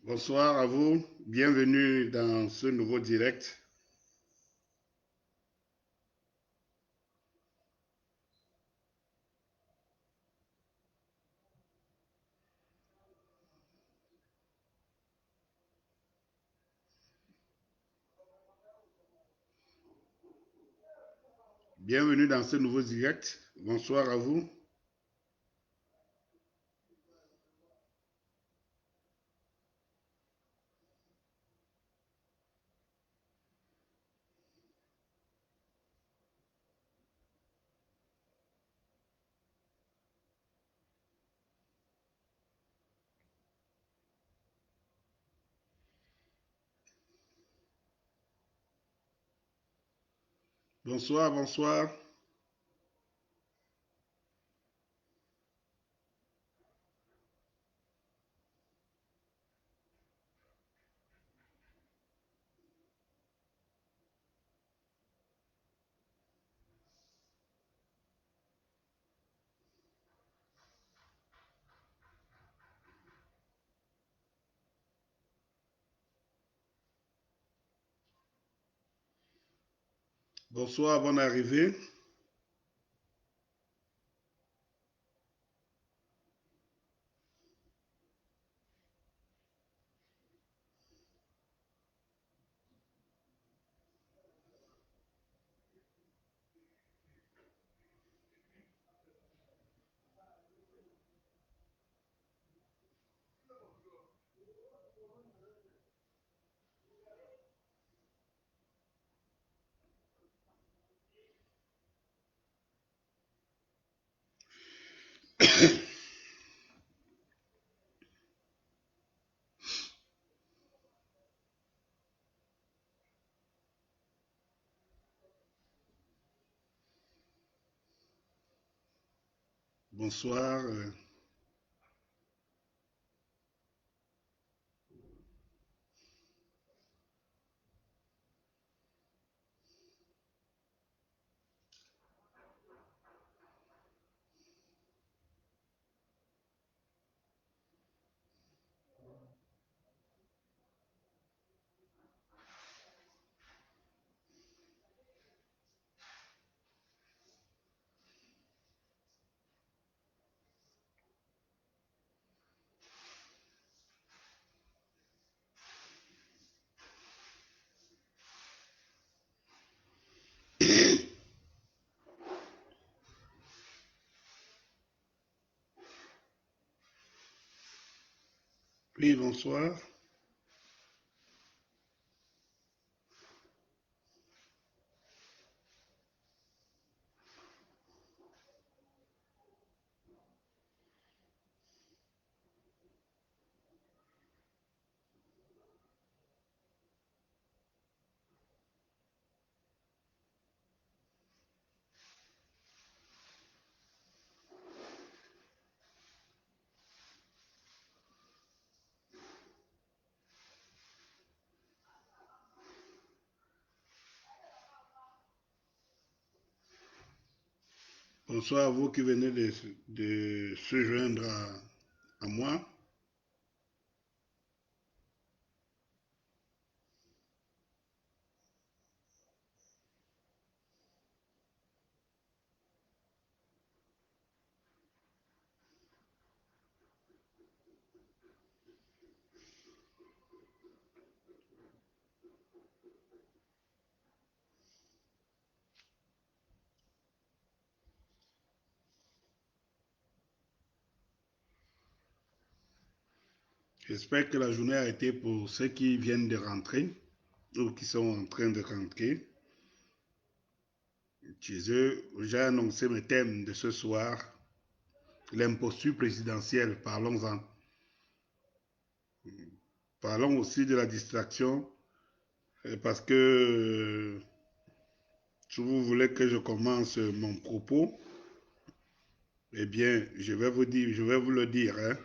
Bonsoir à vous, bienvenue dans ce nouveau direct. Bienvenue dans ce nouveau direct. Bonsoir à vous. Bonsoir, bonsoir. Bonsoir, bonne arrivée. Bonsoir. Oui, bonsoir. Bonsoir à vous qui venez de se joindre à moi. J'espère que la journée a été pour ceux qui viennent de rentrer ou qui sont en train de rentrer chez eux. J'ai annoncé mes thèmes de ce soir. L'imposture présidentielle, parlons-en. Parlons aussi de la distraction, parce que si vous voulez que je commence mon propos, eh bien, je vais vous dire, je vais vous le dire, hein.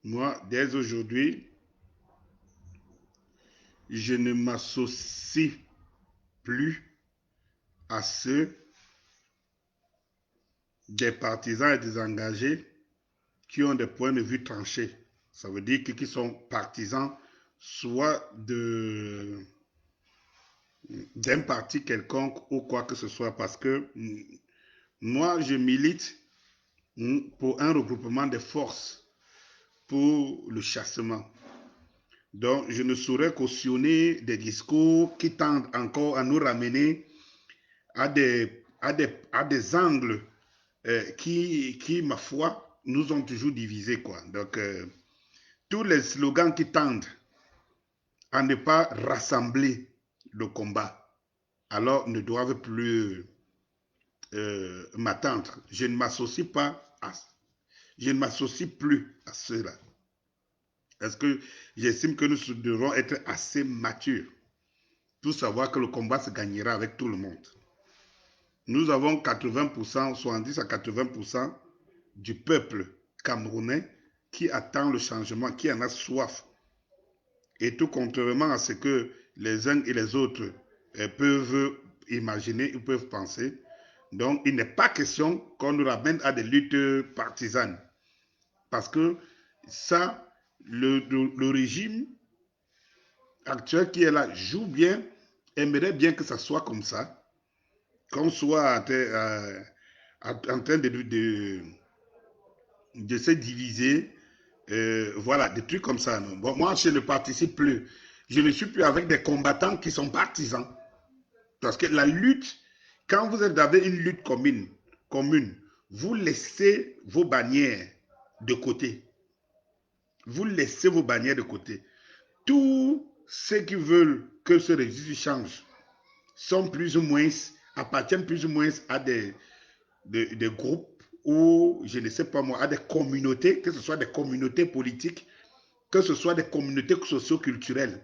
Moi, dès aujourd'hui, je ne m'associe plus à ceux des partisans et des engagés qui ont des points de vue tranchés. Ça veut dire qu'ils sont partisans soit d'un parti quelconque ou quoi que ce soit, parce que moi, je milite pour un regroupement des forces pour le chassement. Donc, je ne saurais cautionner des discours qui tendent encore à nous ramener à des angles qui, ma foi, nous ont toujours divisés, quoi. Donc, tous les slogans qui tendent à ne pas rassembler le combat, alors ne doivent plus m'attendre. Je ne m'associe pas à, je ne m'associe plus à cela. Parce que j'estime que nous devrons être assez matures pour savoir que le combat se gagnera avec tout le monde. Nous avons 80%, 70 à 80% du peuple camerounais qui attend le changement, qui en a soif. Et tout contrairement à ce que les uns et les autres peuvent imaginer ou peuvent penser, donc il n'est pas question qu'on nous ramène à des luttes partisanes. Parce que ça, le régime actuel qui est là joue bien, aimerait bien que ça soit comme ça, qu'on soit en train de se diviser, voilà, des trucs comme ça. Non. Bon, moi, je ne participe plus. Je ne suis plus avec des combattants qui sont partisans. Parce que la lutte, quand vous avez une lutte commune, vous laissez vos bannières de côté. Vous laissez vos bannières de côté. Tous ceux qui veulent que ce registre change sont plus ou moins, appartiennent plus ou moins à des groupes ou, je ne sais pas moi, à des communautés, que ce soit des communautés politiques, que ce soit des communautés socio-culturelles,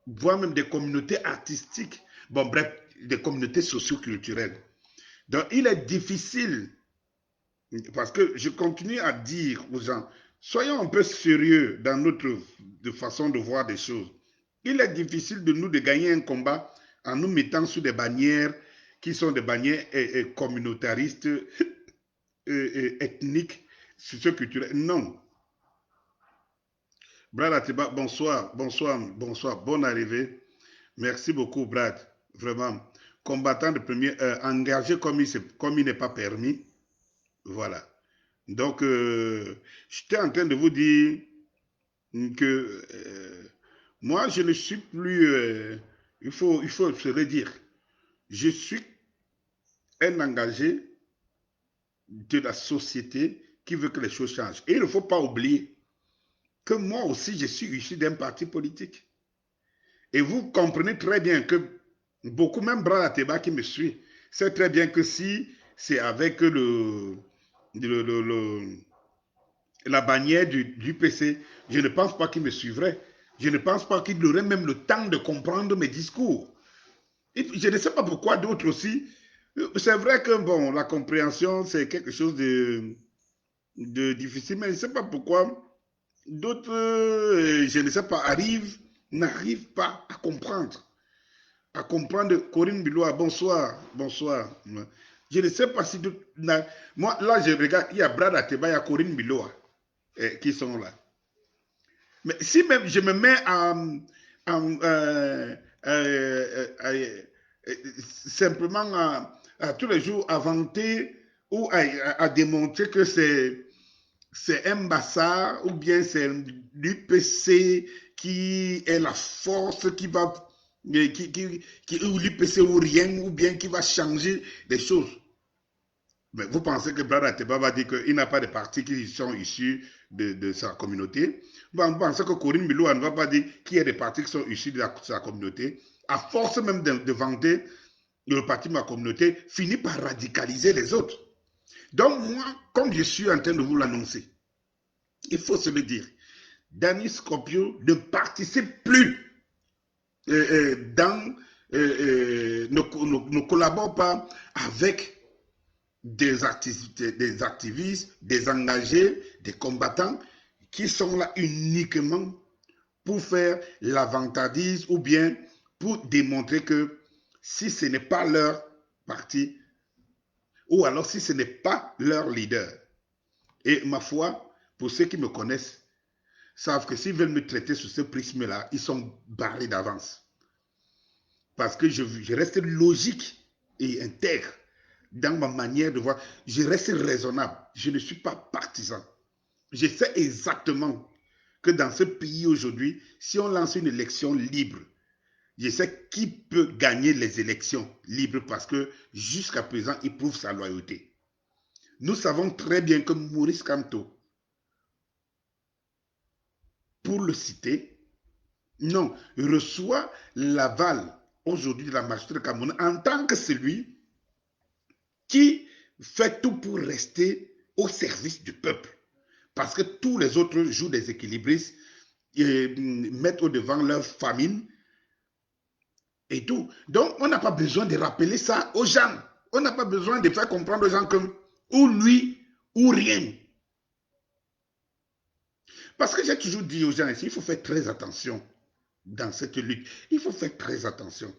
voire même des communautés artistiques, bon bref, des communautés socio-culturelles. Donc il est difficile, parce que je continue à dire aux gens, soyons un peu sérieux dans notre façon de voir des choses. Il est difficile de nous de gagner un combat en nous mettant sous des bannières qui sont des bannières communautaristes, ethniques, socio-culturelles. Non. Brad Atiba, bonsoir, bonsoir, bonsoir, bonne arrivée. Merci beaucoup, Brad. Vraiment. Combattant de première heure, engagé comme il n'est pas permis. Voilà. Donc, j'étais en train de vous dire que moi, je ne suis plus. Il faut se le dire. Je suis un engagé de la société qui veut que les choses changent. Et il ne faut pas oublier que moi aussi, je suis issu d'un parti politique. Et vous comprenez très bien que beaucoup, même Brad Atiba qui me suit, sait très bien que si c'est avec la bannière du PC, je ne pense pas qu'il me suivrait. Je ne pense pas qu'il aurait même le temps de comprendre mes discours. Et je ne sais pas pourquoi d'autres aussi. C'est vrai que bon, la compréhension, c'est quelque chose de difficile, mais je ne sais pas pourquoi d'autres, je ne sais pas, n'arrivent pas à comprendre. À comprendre. Corinne Bilois, bonsoir, bonsoir. Je ne sais pas si moi, là, je regarde, il y a Brad Atiba, il y a Corinne Bilois qui sont là. Mais si même je me mets simplement à tous les jours à vanter ou à démontrer que c'est un Mbassa ou bien c'est l'UPC qui est la force qui va, ou l'UPC ou rien, ou bien qui va changer des choses. Mais vous pensez que Brad Atiba va dire qu'il n'a pas de partis qui sont issus de sa communauté? Vous pensez que Corinne Milou ne va pas dire qu'il y a des partis qui sont issus de sa communauté? À force même de vanter le parti de ma communauté, finit par radicaliser les autres. Donc moi, comme je suis en train de vous l'annoncer, il faut se le dire, Danny Scorpio ne participe plus ne collabore pas avec des activistes, des engagés, des combattants qui sont là uniquement pour faire l'avantardise ou bien pour démontrer que si ce n'est pas leur parti ou alors si ce n'est pas leur leader. Et ma foi, pour ceux qui me connaissent, savent que s'ils veulent me traiter sous ce prisme-là, ils sont barrés d'avance. Parce que je reste logique et intègre dans ma manière de voir. Je reste raisonnable. Je ne suis pas partisan. Je sais exactement que dans ce pays aujourd'hui, si on lance une élection libre, je sais qui peut gagner les élections libres parce que jusqu'à présent, il prouve sa loyauté. Nous savons très bien que Maurice Kamto, pour le citer, non, reçoit l'aval aujourd'hui de la magistrature camerounaise en tant que celui qui fait tout pour rester au service du peuple. Parce que tous les autres jouent des équilibristes et mettent au devant leur famine et tout. Donc, on n'a pas besoin de rappeler ça aux gens. On n'a pas besoin de faire comprendre aux gens que ou lui ou rien. Parce que j'ai toujours dit aux gens ici, il faut faire très attention dans cette lutte. Il faut faire très attention.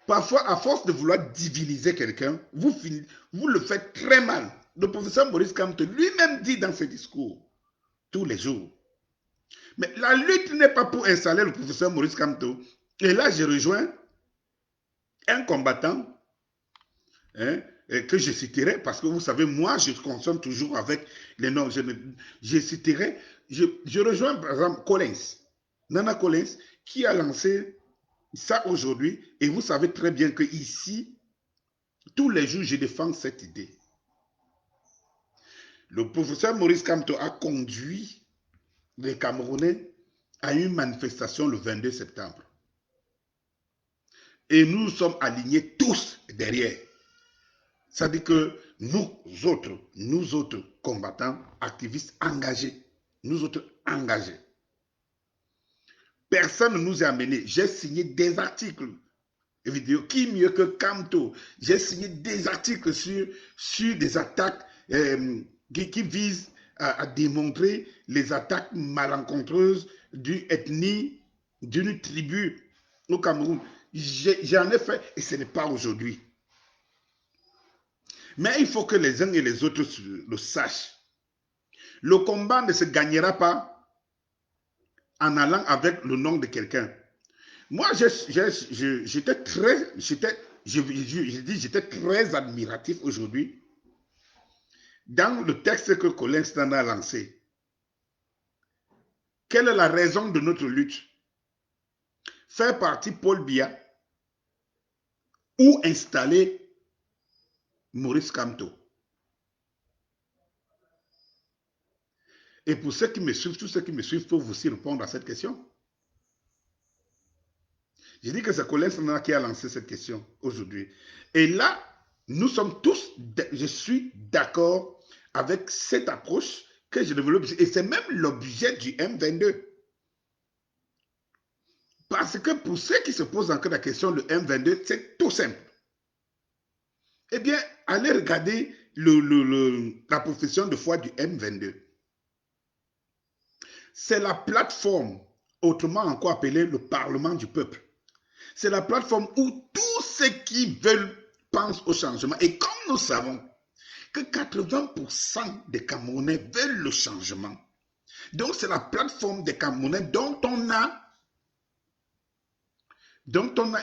Parfois, à force de vouloir diviniser quelqu'un, vous le faites très mal. Le professeur Maurice Kamto lui-même dit dans ses discours, tous les jours. Mais la lutte n'est pas pour installer le professeur Maurice Kamto. Et là, je rejoins un combattant que je citerai, parce que vous savez, moi, je consomme toujours avec les noms. Je citerai, je rejoins par exemple Collins, Nana Collins, qui a lancé ça aujourd'hui, et vous savez très bien que ici, tous les jours, je défends cette idée. Le professeur Maurice Kamto a conduit les Camerounais à une manifestation le 22 septembre. Et nous sommes alignés tous derrière. Ça dit que nous autres combattants, activistes engagés, nous autres engagés, personne ne nous a amenés. J'ai signé des articles vidéo. Qui mieux que Kamto? J'ai signé des articles sur des attaques qui visent à démontrer les attaques malencontreuses d'une ethnie, d'une tribu au Cameroun. J'en ai fait et ce n'est pas aujourd'hui. Mais il faut que les uns et les autres le sachent. Le combat ne se gagnera pas en allant avec le nom de quelqu'un. Moi, j'étais très admiratif aujourd'hui dans le texte que Colin Stan a lancé. Quelle est la raison de notre lutte? Faire partie Paul Biya ou installer Maurice Kamto. Et pour ceux qui me suivent, tous ceux qui me suivent peuvent aussi répondre à cette question. Je dis que c'est Colin Stan qui a lancé cette question aujourd'hui. Et là, nous sommes tous, je suis d'accord avec cette approche que je développe. Et c'est même l'objet du M22. Parce que pour ceux qui se posent encore la question, le M22, c'est tout simple. Eh bien, allez regarder la profession de foi du M22. C'est la plateforme, autrement encore appelée le Parlement du peuple. C'est la plateforme où tous ceux qui veulent pensent au changement. Et comme nous savons que 80% des Camerounais veulent le changement, donc c'est la plateforme des Camerounais dont on a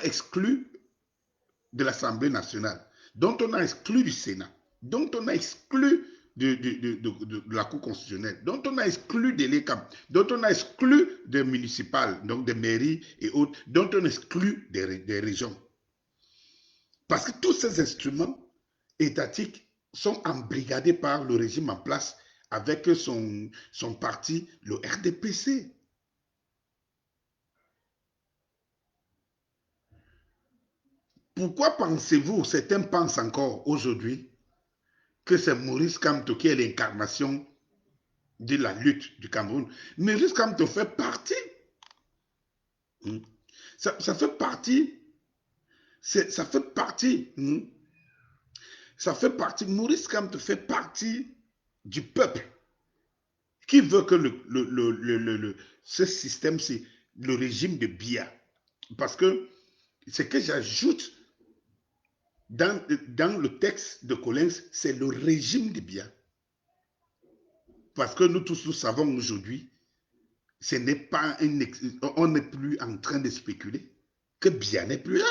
exclu de l'Assemblée nationale, dont on a exclu du Sénat, dont on a exclu de la Cour constitutionnelle, dont on a exclu de l'ECAM, dont on a exclu des municipales, donc des mairies et autres, dont on a exclu des régions. Parce que tous ces instruments étatiques sont embrigadés par le régime en place avec son parti, le RDPC. Pourquoi pensez-vous, certains pensent encore aujourd'hui, que c'est Maurice Kamto qui est l'incarnation de la lutte du Cameroun? Maurice Kamto fait partie. Ça fait partie. Ça fait partie. Ça fait partie. Maurice Kamto fait partie du peuple qui veut que ce système, c'est le régime de Biya. Parce que ce que j'ajoute dans le texte de Collins, c'est le régime de Biya. Parce que nous tous, nous savons aujourd'hui ce n'est pas on n'est plus en train de spéculer que Biya n'est plus là.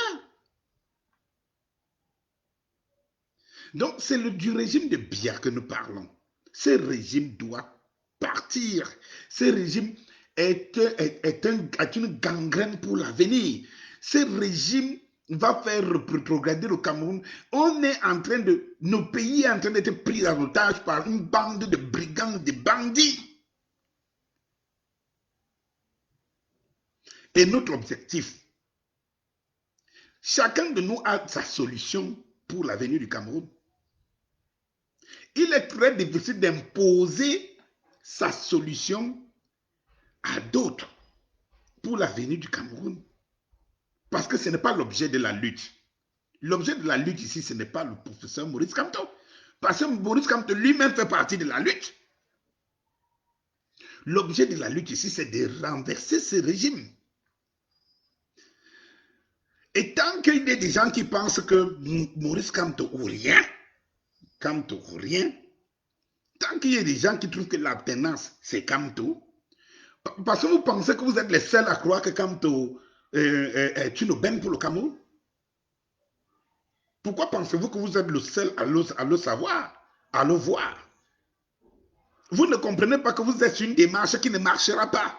Donc, c'est du régime de Biya que nous parlons. Ce régime doit partir. Ce régime est une gangrène pour l'avenir. Ce régime va faire rétrograder le Cameroun. On est en train de... Nos pays est en train d'être pris en otage par une bande de brigands, de bandits. Et notre objectif, chacun de nous a sa solution pour l'avenir du Cameroun. Il est très difficile d'imposer sa solution à d'autres pour l'avenir du Cameroun. Parce que ce n'est pas l'objet de la lutte. L'objet de la lutte ici, ce n'est pas le professeur Maurice Kamto. Parce que Maurice Kamto lui-même fait partie de la lutte. L'objet de la lutte ici, c'est de renverser ce régime. Et tant qu'il y a des gens qui pensent que Maurice Kamto ou rien, tant qu'il y a des gens qui trouvent que l'alternance, c'est Kamto, parce que vous pensez que vous êtes les seuls à croire que Kamto est une aubaine pour le Cameroun. Pourquoi pensez-vous que vous êtes le seul à le savoir, à le voir? Vous ne comprenez pas que vous êtes une démarche qui ne marchera pas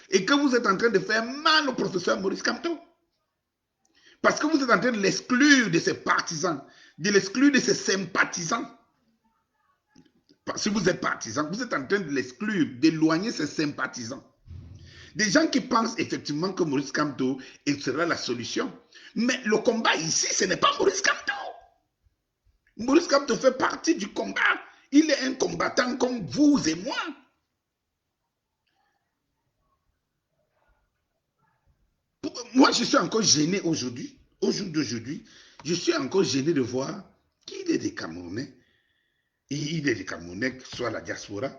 et que vous êtes en train de faire mal au professeur Maurice Kamto. Parce que vous êtes en train de l'exclure de ses partisans, de l'exclure de ses sympathisants. Si vous êtes partisan, vous êtes en train de l'exclure, d'éloigner ses sympathisants. Des gens qui pensent effectivement que Maurice Kamto sera la solution. Mais le combat ici, ce n'est pas Maurice Kamto. Maurice Kamto fait partie du combat. Il est un combattant comme vous et moi. Moi, je suis encore gêné aujourd'hui. Au jour d'aujourd'hui, je suis encore gêné de voir qu'il y a des Camerounais, et il y a des Camerounais, soit la diaspora,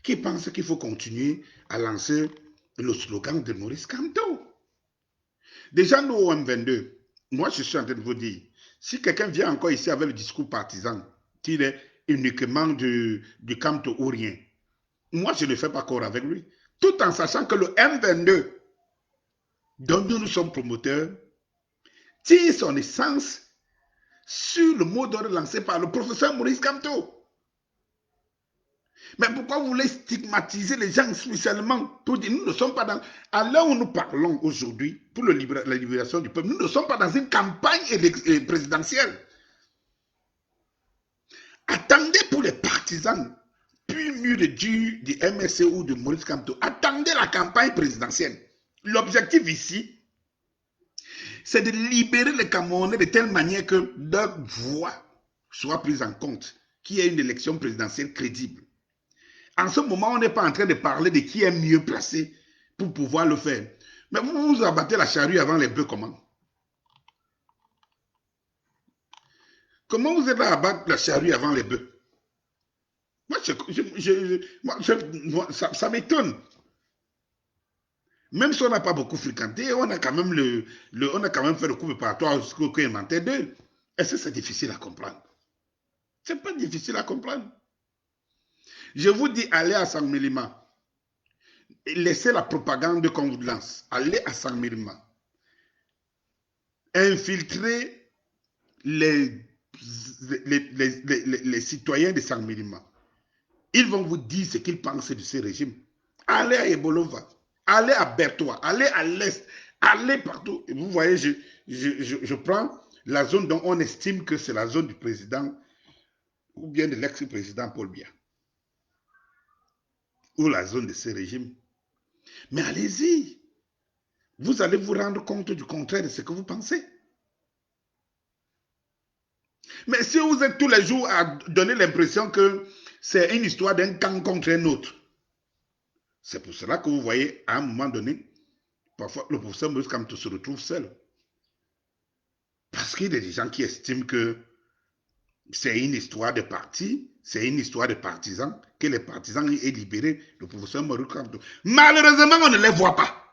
qui pensent qu'il faut continuer à lancer le slogan de Maurice Kamto. Déjà, nous, au M22, moi, je suis en train de vous dire, si quelqu'un vient encore ici avec le discours partisan, qu'il est uniquement du Kamto ou rien, moi, je ne fais pas corps avec lui. Tout en sachant que le M22, dont nous sommes promoteurs, tire son essence sur le mot d'ordre lancé par le professeur Maurice Kamto. Mais pourquoi vous voulez stigmatiser les gens spécialement pour dire nous ne sommes pas dans... À l'heure où nous parlons aujourd'hui pour la libération du peuple, nous ne sommes pas dans une campagne présidentielle. Attendez pour les partisans, puis mieux de dire du MSC ou de Maurice Kamto, attendez la campagne présidentielle. L'objectif ici, c'est de libérer les Camerounais de telle manière que leur voix soit prise en compte, qu'il y ait une élection présidentielle crédible. En ce moment, on n'est pas en train de parler de qui est mieux placé pour pouvoir le faire. Mais vous vous abattez la charrue avant les bœufs, comment? Comment vous êtes là à abattre la charrue avant les bœufs? Moi, ça m'étonne. Même si on n'a pas beaucoup fréquenté, on a quand même, on a quand même fait le coup préparatoire jusqu'au inventaire d'eux. Est-ce que c'est difficile à comprendre? Ce n'est pas difficile à comprendre. Je vous dis, allez à Saint-Mélima. Laissez la propagande qu'on vous lance. Allez à Saint-Mélima. Infiltrez les citoyens de Saint-Mélima. Ils vont vous dire ce qu'ils pensent de ce régime. Allez à Ebolova. Allez à Bertois. Allez à l'Est. Allez partout. Et vous voyez, je prends la zone dont on estime que c'est la zone du président ou bien de l'ex-président Paul Biya. Ou la zone de ce régime. Mais allez-y. Vous allez vous rendre compte du contraire de ce que vous pensez. Mais si vous êtes tous les jours à donner l'impression que c'est une histoire d'un camp contre un autre, c'est pour cela que vous voyez, à un moment donné, parfois le professeur Maurice Kamto se retrouve seul. Parce qu'il y a des gens qui estiment que c'est une histoire de parti, c'est une histoire de partisans, que les partisans aient libéré le professeur Maurice Kamto. Malheureusement, on ne les voit pas.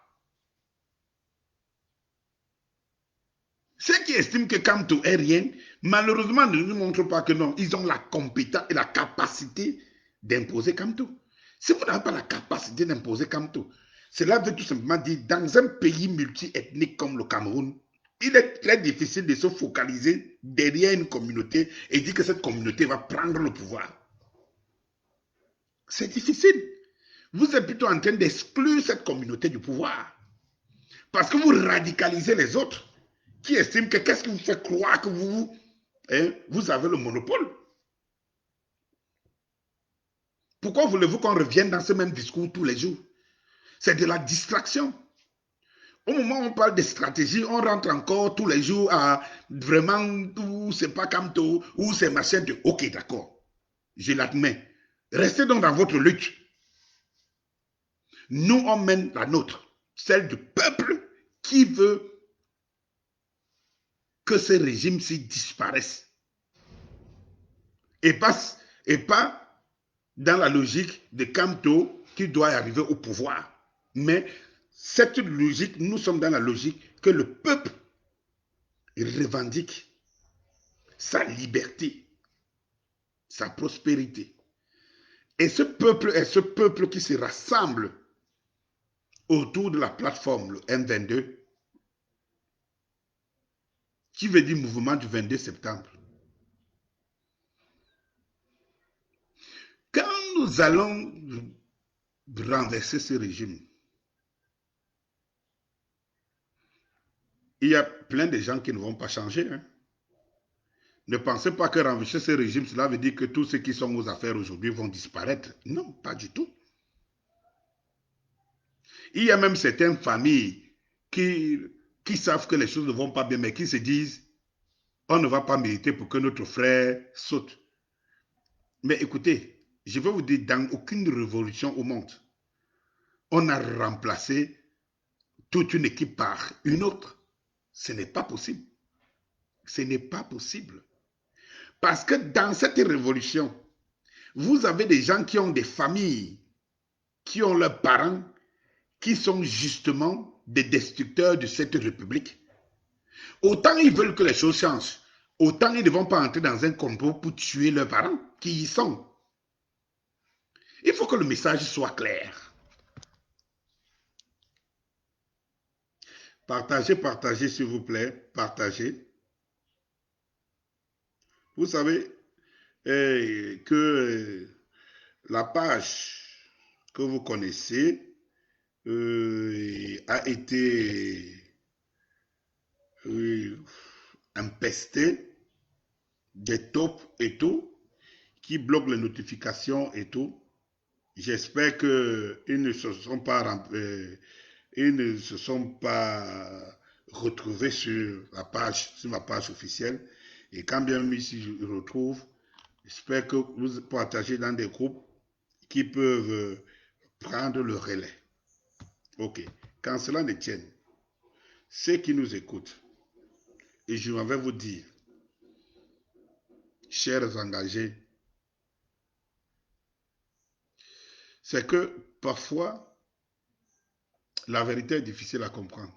Ceux qui estiment que Kamto est rien, malheureusement, ne nous montrent pas que non, ils ont la compétence et la capacité d'imposer Kamto. Si vous n'avez pas la capacité d'imposer Kamto, cela veut tout simplement dire, dans un pays multiethnique comme le Cameroun, il est très difficile de se focaliser derrière une communauté et dire que cette communauté va prendre le pouvoir. C'est difficile. Vous êtes plutôt en train d'exclure cette communauté du pouvoir. Parce que vous radicalisez les autres qui estiment que qu'est-ce qui vous fait croire que vous avez le monopole. Pourquoi voulez-vous qu'on revienne dans ce même discours tous les jours? C'est de la distraction. Au moment où on parle de stratégie, on rentre encore tous les jours à vraiment où c'est pas Kamto, où c'est machin de ok, d'accord, je l'admets. Restez donc dans votre lutte. Nous, on mène la nôtre, celle du peuple qui veut que ce régime-ci disparaisse. Et pas dans la logique de Kamto qui doit arriver au pouvoir. Mais cette logique, nous sommes dans la logique que le peuple revendique sa liberté, sa prospérité. Et ce peuple est ce peuple qui se rassemble autour de la plateforme, le M22, qui veut dire mouvement du 22 septembre. Quand nous allons renverser ce régime, il y a plein de gens qui ne vont pas changer. Hein. Ne pensez pas que renverser ce régime, cela veut dire que tous ceux qui sont aux affaires aujourd'hui vont disparaître. Non, pas du tout. Il y a même certaines familles qui savent que les choses ne vont pas bien, mais qui se disent, on ne va pas militer pour que notre frère saute. Mais écoutez, je vais vous dire, dans aucune révolution au monde, on a remplacé toute une équipe par une autre. Ce n'est pas possible. Ce n'est pas possible. Parce que dans cette révolution, vous avez des gens qui ont des familles, qui ont leurs parents, qui sont justement des destructeurs de cette république. Autant ils veulent que les choses changent, autant ils ne vont pas entrer dans un complot pour tuer leurs parents qui y sont. Il faut que le message soit clair. Partagez, partagez s'il vous plaît, partagez. Vous savez que la page que vous connaissez a été empestée des tops et tout, qui bloquent les notifications et tout. J'espère qu'ils ne se sont pas retrouvés sur ma page officielle. Et quand bien même si je retrouve, j'espère que vous partagez dans des groupes qui peuvent prendre le relais. Ok. Quand cela ne tienne, ceux qui nous écoutent, et je vais vous dire, chers engagés, c'est que parfois, la vérité est difficile à comprendre.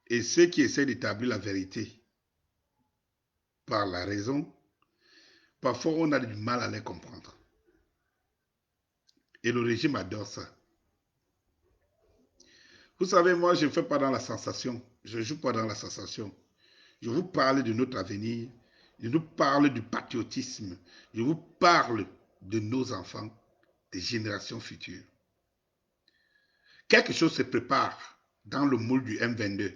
Et ceux qui essaient d'établir la vérité par la raison, parfois on a du mal à les comprendre. Et le régime adore ça. Vous savez, moi, je ne fais pas dans la sensation. Je ne joue pas dans la sensation. Je vous parle de notre avenir. Je vous parle du patriotisme. Je vous parle de nos enfants, des générations futures. Quelque chose se prépare dans le moule du M22.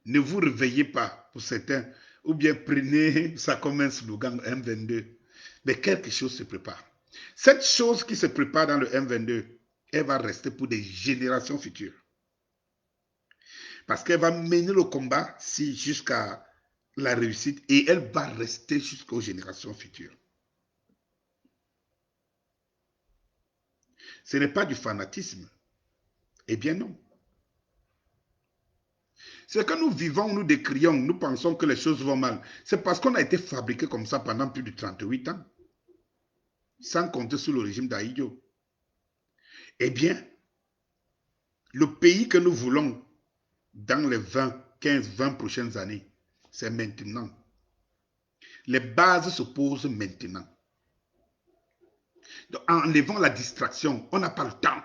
Ne vous réveillez pas pour certains, ou bien prenez ça comme un slogan M22. Mais quelque chose se prépare. Cette chose qui se prépare dans le M22, elle va rester pour des générations futures. Parce qu'elle va mener le combat jusqu'à la réussite et elle va rester jusqu'aux générations futures. Ce n'est pas du fanatisme. Eh bien non. C'est que nous vivons, nous décrions, nous pensons que les choses vont mal. C'est parce qu'on a été fabriqué comme ça pendant plus de 38 ans. Sans compter sous le régime d'Aïdjo. Eh bien, le pays que nous voulons dans les 15-20 prochaines années, c'est maintenant. Les bases se posent maintenant. Donc, en enlevant la distraction, on n'a pas le temps.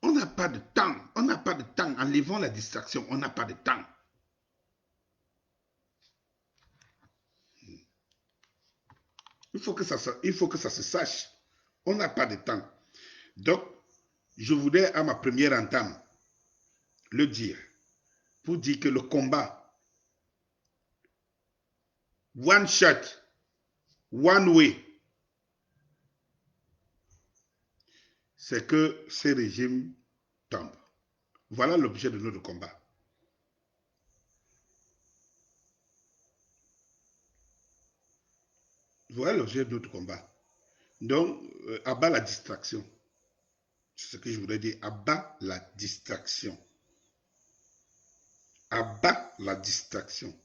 On n'a pas de temps. On n'a pas de temps. En enlevant la distraction, on n'a pas de temps. Il faut que ça se sache. On n'a pas de temps. Donc, je voudrais à ma première entame le dire, pour dire que le combat, one shot, one way, c'est que ces régimes tombent. Voilà l'objet de notre combat. Voilà l'objet de notre combat. Donc, abat la distraction. C'est ce que je voudrais dire. Abat la distraction. Abat la distraction.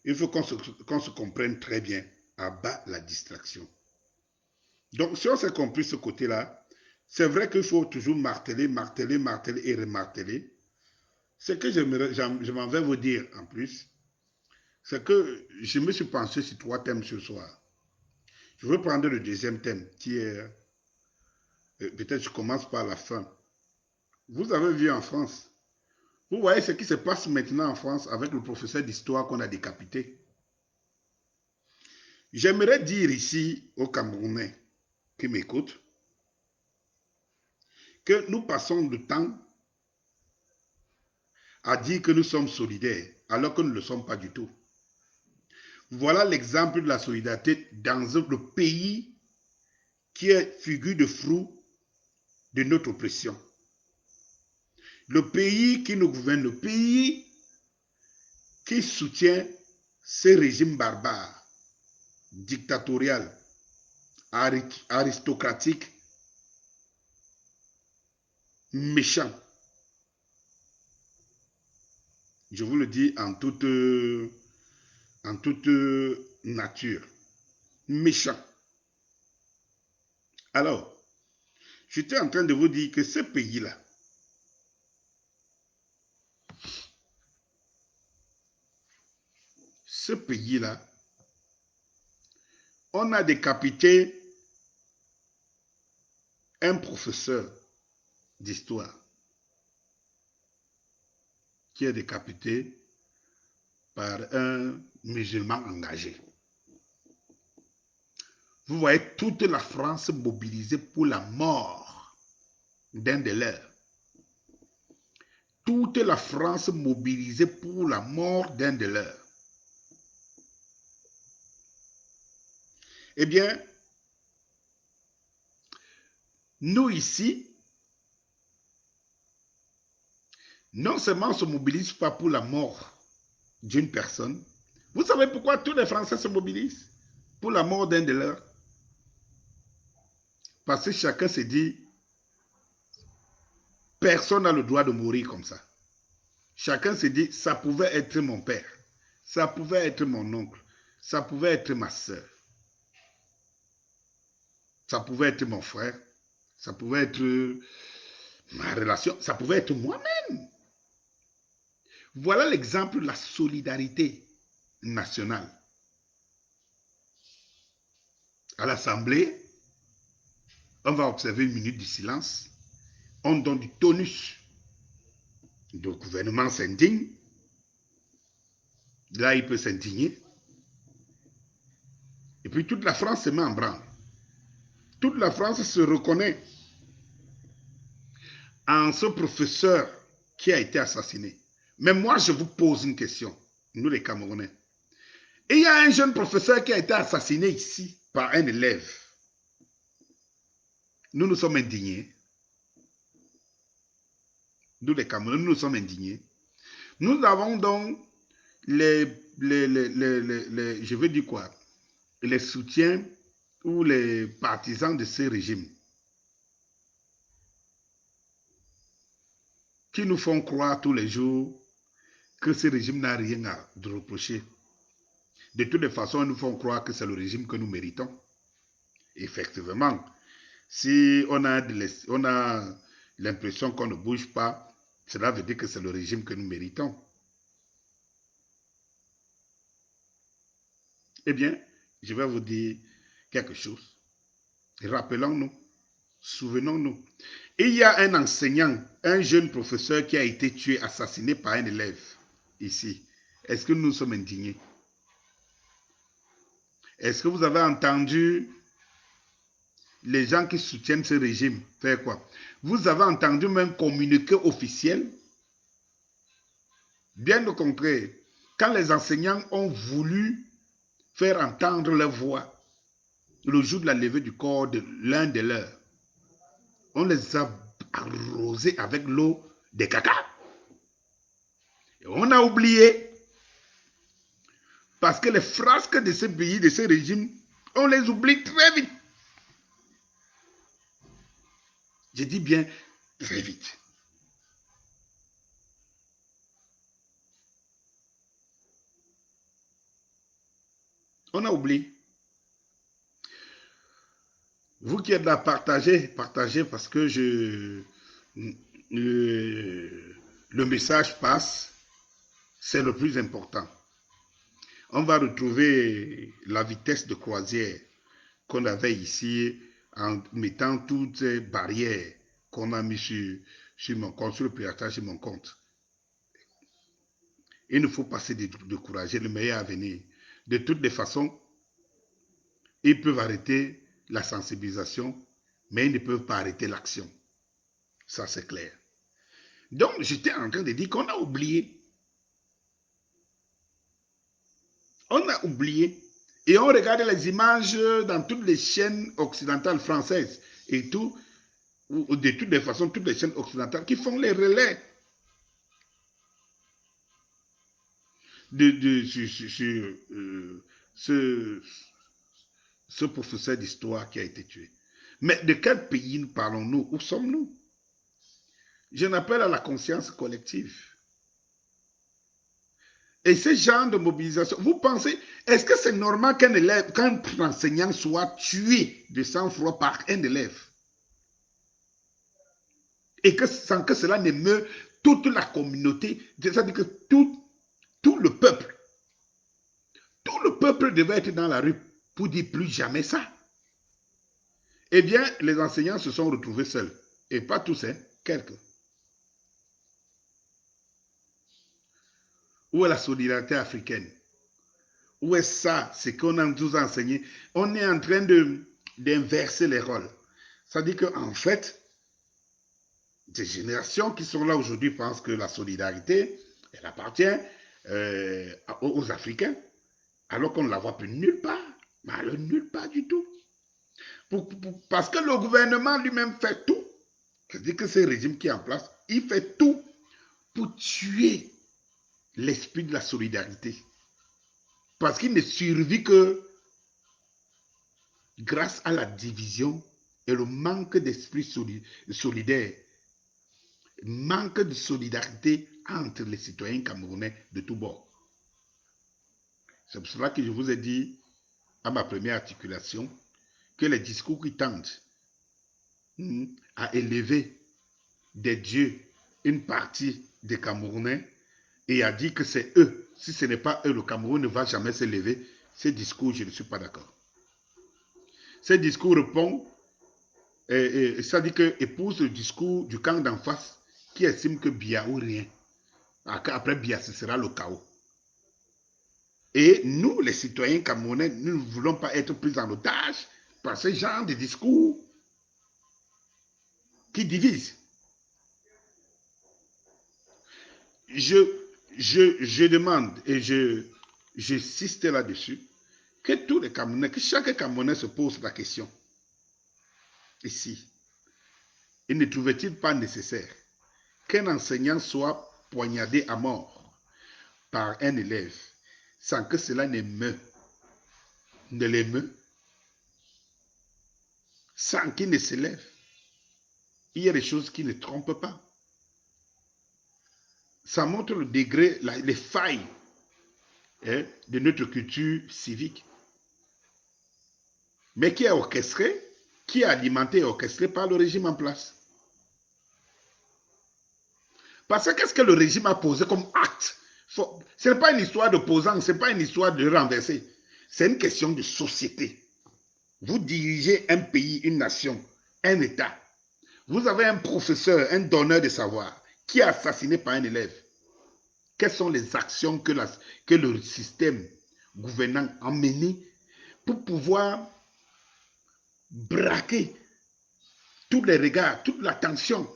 Il faut qu'on se comprenne très bien. Abat la distraction. Donc, si on s'est compris ce côté-là, c'est vrai qu'il faut toujours marteler, marteler, marteler et remarteler. Ce que je m'en vais vous dire en plus, c'est que je me suis penché sur 3 thèmes ce soir. Je veux prendre le deuxième thème qui est, peut-être je commence par la fin. Vous avez vu en France, vous voyez ce qui se passe maintenant en France avec le professeur d'histoire qu'on a décapité. J'aimerais dire ici aux Camerounais qui m'écoutent que nous passons le temps à dire que nous sommes solidaires alors que nous ne le sommes pas du tout. Voilà l'exemple de la solidarité dans le pays qui est figure de proue de notre oppression. Le pays qui nous gouverne, le pays qui soutient ces régimes barbares, dictatoriaux, aristocratiques, méchants. Je vous le dis en toute nature. Méchants. Alors, j'étais en train de vous dire que ce pays-là, on a décapité un professeur d'histoire qui est décapité par un musulman engagé. Vous voyez toute la France mobilisée pour la mort d'un des leurs. Toute la France mobilisée pour la mort d'un des leurs. Eh bien, nous ici, non seulement on ne se mobilise pas pour la mort d'une personne, vous savez pourquoi tous les Français se mobilisent pour la mort d'un de leurs? Parce que chacun se dit, personne n'a le droit de mourir comme ça. Chacun se dit, ça pouvait être mon père, ça pouvait être mon oncle, ça pouvait être ma soeur, ça pouvait être mon frère, ça pouvait être ma relation, ça pouvait être moi-même. Voilà l'exemple de la solidarité nationale. À l'Assemblée, on va observer une minute de silence, on donne du tonus. Le gouvernement s'indigne, là il peut s'indigner, et puis toute la France se met en branle. Toute la France se reconnaît en ce professeur qui a été assassiné. Mais moi, je vous pose une question, nous les Camerounais. Et il y a un jeune professeur qui a été assassiné ici par un élève. Nous nous sommes indignés. Nous les Camerounais, nous nous sommes indignés. Nous avons donc je veux dire quoi, les soutiens ou les partisans de ce régime qui nous font croire tous les jours que ce régime n'a rien à reprocher. De toutes les façons, ils nous font croire que c'est le régime que nous méritons. Effectivement, si on a l'impression qu'on ne bouge pas, cela veut dire que c'est le régime que nous méritons. Eh bien, je vais vous dire quelque chose. Rappelons-nous, souvenons-nous. Il y a un enseignant, un jeune professeur qui a été tué, assassiné par un élève ici. Est-ce que nous sommes indignés? Est-ce que vous avez entendu les gens qui soutiennent ce régime faire quoi? Vous avez entendu même communiqué officiel? Bien au contraire, quand les enseignants ont voulu faire entendre leur voix le jour de la levée du corps de l'un de leurs, on les a arrosés avec l'eau des caca. Et on a oublié, parce que les frasques de ce pays, de ce régime, on les oublie très vite. Je dis bien très vite. On a oublié. Vous qui êtes là, partagez parce que le message passe, c'est le plus important. On va retrouver la vitesse de croisière qu'on avait ici en mettant toutes ces barrières qu'on a mis sur mon compte, sur le piratage sur mon compte. Il ne faut pas se décourager, le meilleur à venir. De toutes les façons, ils peuvent arrêter la sensibilisation, mais ils ne peuvent pas arrêter l'action. Ça, c'est clair. Donc, j'étais en train de dire qu'on a oublié. On a oublié. Et on regarde les images dans toutes les chaînes occidentales françaises et tout, ou de toutes les façons, toutes les chaînes occidentales qui font les relais sur ce professeur d'histoire qui a été tué. Mais de quel pays parlons-nous? Où sommes-nous? Je n'appelle à la conscience collective. Et ce genre de mobilisation, vous pensez, est-ce que c'est normal qu'un élève, qu'un enseignant soit tué de sang-froid par un élève? Et que sans que cela n'émeut toute la communauté, c'est-à-dire que tout le peuple devait être dans la rue pour dire plus jamais ça. Eh bien, les enseignants se sont retrouvés seuls. Et pas tous, hein, quelques. Où est la solidarité africaine? Où est ça? C'est qu'on a nous enseigné. On est en train d'inverser les rôles. C'est-à-dire qu'en fait, des générations qui sont là aujourd'hui pensent que la solidarité, elle appartient aux Africains, alors qu'on ne la voit plus nulle part. Mais alors, nulle part du tout. Parce que le gouvernement lui-même fait tout. C'est-à-dire que ce régime qui est en place, il fait tout pour tuer l'esprit de la solidarité. Parce qu'il ne survit que grâce à la division et le manque d'esprit solidaire, manque de solidarité entre les citoyens camerounais de tous bords. C'est pour cela que je vous ai dit à ma première articulation que les discours qui tentent à élever des dieux une partie des Camerounais et à dire que c'est eux, si ce n'est pas eux, le Cameroun ne va jamais s'élever, ces discours, je ne suis pas d'accord. Ces discours répondent, ça dit que épouse le discours du camp d'en face qui estime que Biya ou rien. Après Biya, ce sera le chaos. Et nous, les citoyens camerounais, nous ne voulons pas être pris en otage par ce genre de discours qui divisent. Je demande et j'insiste là-dessus que tous les Camerounais, que chaque Camerounais se pose la question. Ici, il ne trouvait-il pas nécessaire qu'un enseignant soit poignardé à mort par un élève sans que cela ne l'émeut, sans qu'il ne s'élève? Il y a des choses qui ne trompent pas. Ça montre le degré, les failles de notre culture civique. Mais qui est orchestré, qui est alimenté et orchestré par le régime en place. Parce que qu'est-ce que le régime a posé comme acte? Ce n'est pas une histoire d'opposant, ce n'est pas une histoire de renverser. C'est une question de société. Vous dirigez un pays, une nation, un État. Vous avez un professeur, un donneur de savoir qui est assassiné par un élève. Quelles sont les actions que le système gouvernant a menées pour pouvoir braquer tous les regards, toute l'attention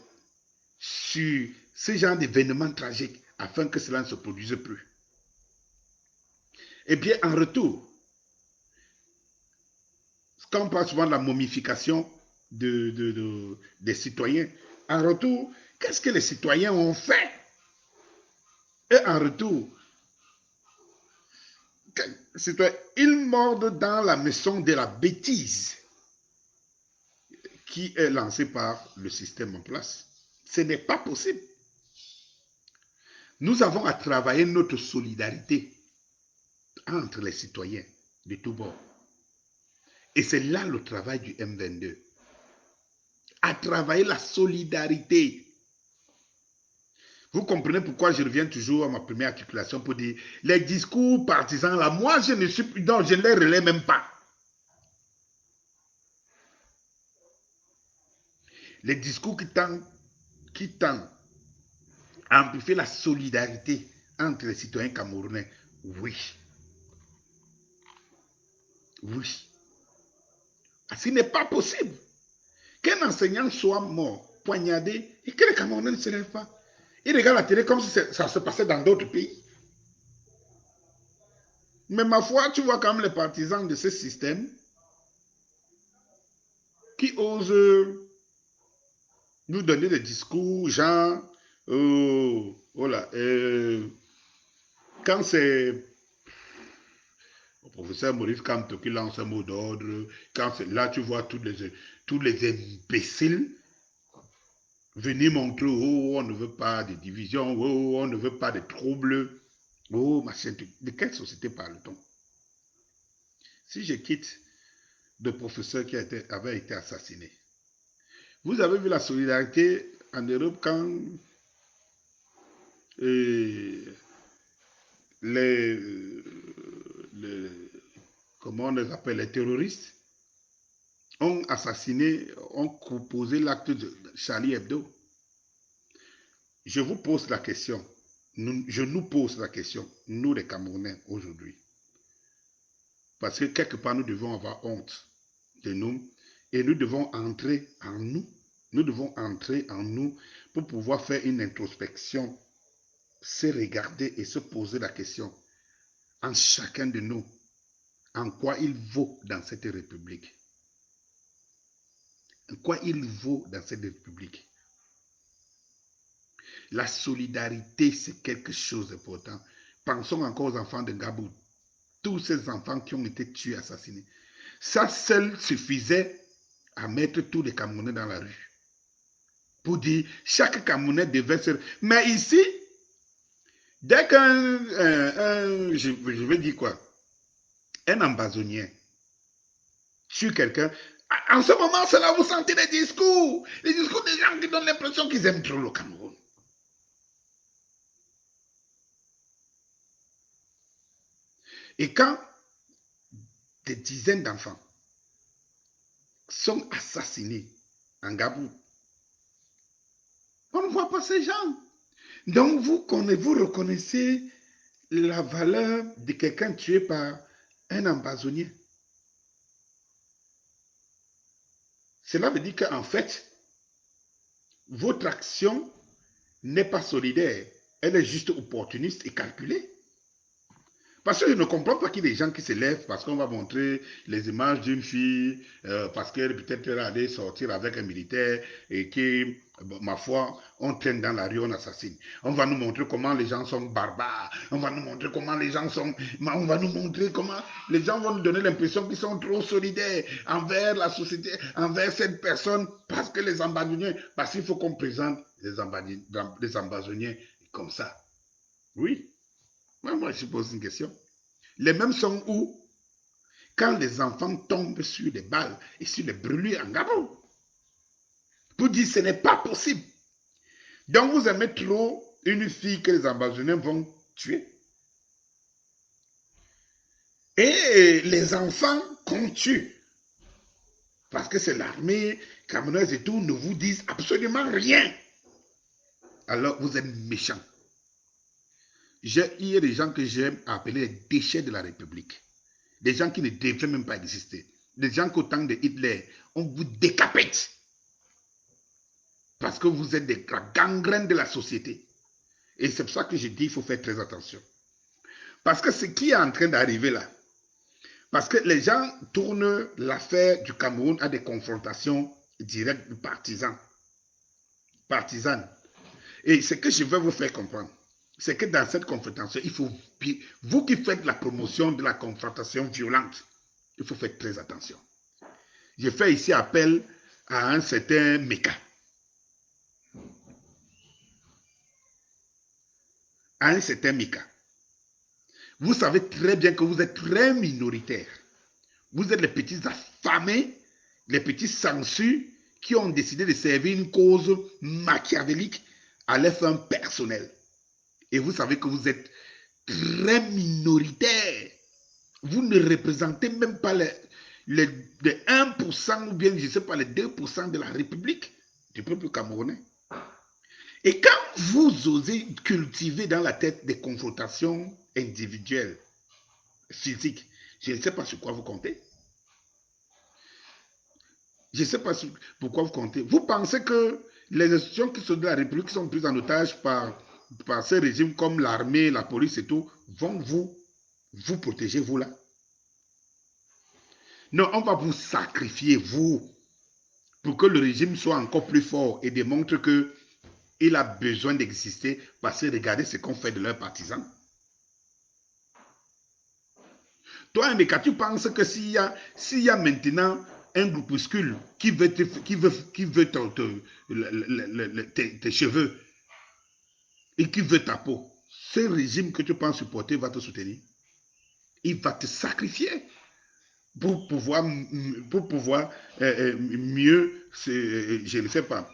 sur ce genre d'événements tragiques afin que cela ne se produise plus. Eh bien, en retour, quand on parle souvent de la momification des citoyens, en retour, qu'est-ce que les citoyens ont fait? Et en retour, ils mordent dans la maison de la bêtise qui est lancée par le système en place. Ce n'est pas possible. Nous avons à travailler notre solidarité entre les citoyens de tous bords. Et c'est là le travail du M22. À travailler la solidarité. Vous comprenez pourquoi je reviens toujours à ma première articulation pour dire les discours partisans là, moi je ne suis plus, non, je ne les relais même pas. Les discours qui tendent à amplifier la solidarité entre les citoyens camerounais, oui. Oui. Ce n'est pas possible qu'un enseignant soit mort, poignardé, et que les Camerounais ne se lèvent pas. Ils regardent la télé comme si ça se passait dans d'autres pays. Mais ma foi, tu vois quand même les partisans de ce système qui osent nous donner des discours, genre, voilà, quand c'est le professeur Maurice Kamto qui lance un mot d'ordre, quand c'est là, tu vois tous les imbéciles venir montrer, oh, on ne veut pas de division, oh, on ne veut pas de troubles, oh, machin, de quelle société parle-t-on? Si je quitte le professeur qui avait été assassiné, vous avez vu la solidarité en Europe quand comment on les appelle, les terroristes ont assassiné, ont composé l'acte de Charlie Hebdo. Je vous pose la question, je nous pose la question, nous les Camerounais aujourd'hui, parce que quelque part nous devons avoir honte de nous et nous devons entrer en nous. Nous devons entrer en nous pour pouvoir faire une introspection, se regarder et se poser la question en chacun de nous, en quoi il vaut dans cette république. En quoi il vaut dans cette république. La solidarité, c'est quelque chose d'important. Pensons encore aux enfants de Gabou. Tous ces enfants qui ont été tués, assassinés. Ça seul suffisait à mettre tous les Camerounais dans la rue. Pour dire, chaque Camerounais devait se... Mais ici, dès qu'un... je vais dire quoi? Un ambazonien tue quelqu'un, en ce moment, c'est là où vous sentez les discours des gens qui donnent l'impression qu'ils aiment trop le Cameroun. Et quand des dizaines d'enfants sont assassinés en Gabou, on ne voit pas ces gens. Donc vous reconnaissez la valeur de quelqu'un tué par un ambazonien. Cela veut dire qu'en fait, votre action n'est pas solidaire, elle est juste opportuniste et calculée. Parce que je ne comprends pas qu'il y ait des gens qui se lèvent parce qu'on va montrer les images d'une fille, parce qu'elle peut-être allée sortir avec un militaire et qui, ma foi, on traîne dans la rue, on assassine. On va nous montrer comment les gens sont barbares. On va nous montrer comment les gens sont... On va nous montrer comment les gens vont nous donner l'impression qu'ils sont trop solidaires envers la société, envers cette personne, parce que les ambazoniens, parce qu'il faut qu'on présente les ambazoniens comme ça. Oui. Moi, je pose une question. Les mêmes sont où? Quand les enfants tombent sur des balles et sur les brûlures en Gabon. Pour dire ce n'est pas possible. Donc vous aimez trop une fille que les ambazoniens vont tuer. Et les enfants qu'on tue, parce que c'est l'armée camerounaise et tout, ne vous disent absolument rien. Alors vous êtes méchants. Il y a des gens que j'aime appeler les déchets de la République. Des gens qui ne devaient même pas exister. Des gens qu'au temps de Hitler, on vous décapite. Parce que vous êtes des gangrènes de la société. Et c'est pour ça que je dis qu'il faut faire très attention. Parce que ce qui est en train d'arriver là, parce que les gens tournent l'affaire du Cameroun à des confrontations directes partisanes. Et ce que je veux vous faire comprendre, c'est que dans cette confrontation, il faut, vous qui faites la promotion de la confrontation violente, il faut faire très attention. Je fais ici appel à un certain Meka. À un certain Meka. Vous savez très bien que vous êtes très minoritaire. Vous êtes les petits affamés, les petits sangsues qui ont décidé de servir une cause machiavélique à leur fin personnelle. Et vous savez que vous êtes très minoritaire. Vous ne représentez même pas les 1% ou bien, je ne sais pas, les 2% de la République, du peuple camerounais. Et quand vous osez cultiver dans la tête des confrontations individuelles, physiques, je ne sais pas sur quoi vous comptez. Je ne sais pas pourquoi vous comptez. Vous pensez que les institutions qui sont de la République sont prises en otage par ces régimes comme l'armée, la police et tout, vont vous protéger, vous là? Non, on va vous sacrifier, vous, pour que le régime soit encore plus fort et démontre qu'il a besoin d'exister parce que regardez ce qu'on fait de leurs partisans. Toi, Meka, tu penses que s'il y a maintenant un groupuscule qui veut tes cheveux et qui veut ta peau, ce régime que tu penses supporter va te soutenir. Il va te sacrifier pour pouvoir mieux, je ne sais pas,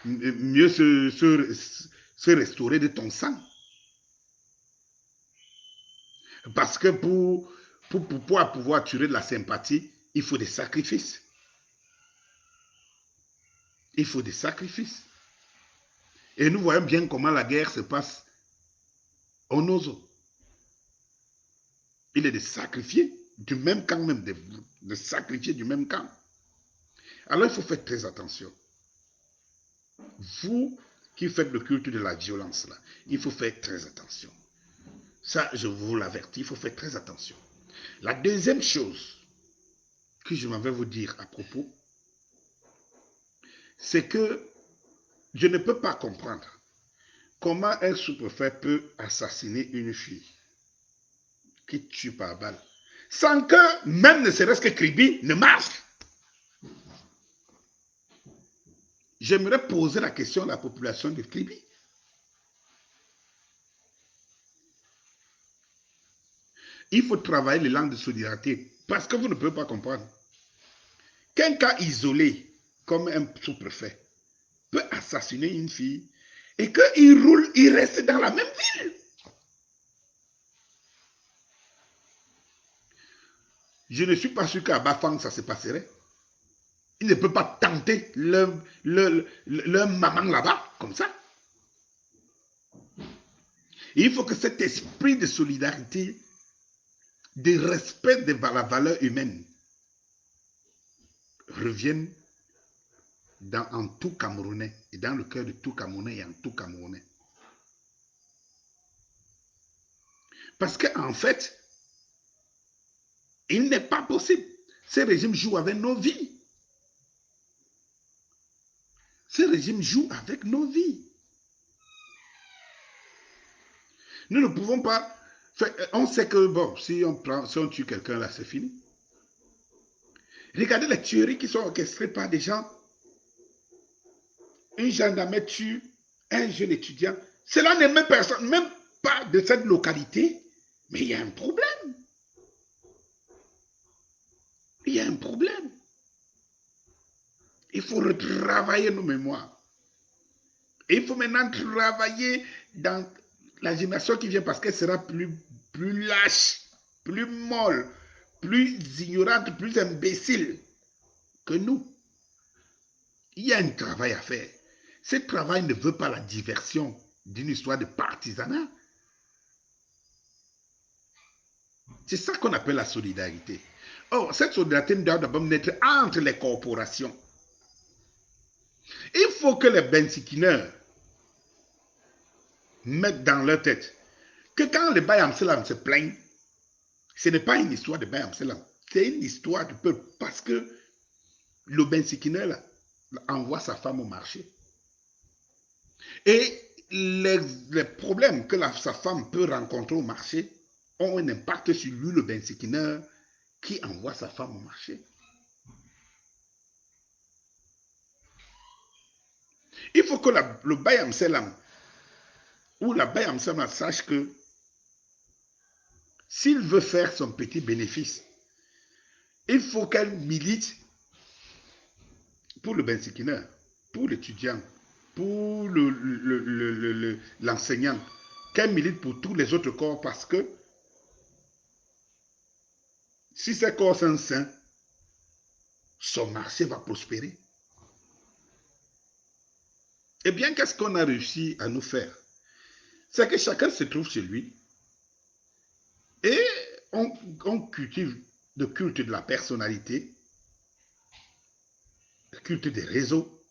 mieux se restaurer de ton sang. Parce que pour pouvoir attirer de la sympathie, il faut des sacrifices. Il faut des sacrifices. Et nous voyons bien comment la guerre se passe au Nozo. Il est de sacrifier du même camp, même de sacrifier du même camp. Alors il faut faire très attention. Vous qui faites le culte de la violence, là, il faut faire très attention. Ça, je vous l'avertis, il faut faire très attention. La deuxième chose que je m'avais vous dire à propos, c'est que je ne peux pas comprendre comment un sous-préfet peut assassiner une fille qui tue par balle sans que même ne serait-ce que Kribi ne marche. J'aimerais poser la question à la population de Kribi. Il faut travailler les langues de solidarité parce que vous ne pouvez pas comprendre. Qu'un cas isolé comme un sous-préfet peut assassiner une fille et qu'il roule, il reste dans la même ville. Je ne suis pas sûr qu'à Bafang ça se passerait. Il ne peut pas tenter leur maman là-bas comme ça. Et il faut que cet esprit de solidarité, de respect de la valeur humaine revienne en tout Camerounais et dans le cœur de tout Camerounais et en tout Camerounais. Parce qu'en fait, il n'est pas possible. Ces régimes jouent avec nos vies. Ces régimes jouent avec nos vies. Nous ne pouvons pas... On sait que, bon, si on tue quelqu'un là, c'est fini. Regardez les tueries qui sont orchestrées par des gens. Un gendarme tue un jeune étudiant. Cela n'est même personne, même pas de cette localité, mais il y a un problème. Il y a un problème. Il faut retravailler nos mémoires. Et il faut maintenant travailler dans la génération qui vient parce qu'elle sera plus lâche. plus molles, plus ignorantes, plus imbéciles que nous. Il y a un travail à faire. Ce travail ne veut pas la diversion d'une histoire de partisanat. C'est ça qu'on appelle la solidarité. Or, cette solidarité doit d'abord naître entre les corporations. Il faut que les bensikineurs mettent dans leur tête que quand les Baye Amselam se plaignent, ce n'est pas une histoire de Baye Amselam, c'est une histoire du peuple parce que le bensikineur envoie sa femme au marché. Et les problèmes que sa femme peut rencontrer au marché ont un impact sur lui, le bensikineur, qui envoie sa femme au marché. Il faut que le Baye Amselam ou la Baye Amselam sache que s'il veut faire son petit bénéfice, il faut qu'elle milite pour le bensikineur, pour l'étudiant, pour l'enseignant, qu'elle milite pour tous les autres corps parce que si ces corps sont sains, son marché va prospérer. Eh bien, qu'est-ce qu'on a réussi à nous faire? C'est que chacun se trouve chez lui et on cultive le culte de la personnalité, le culte des réseaux,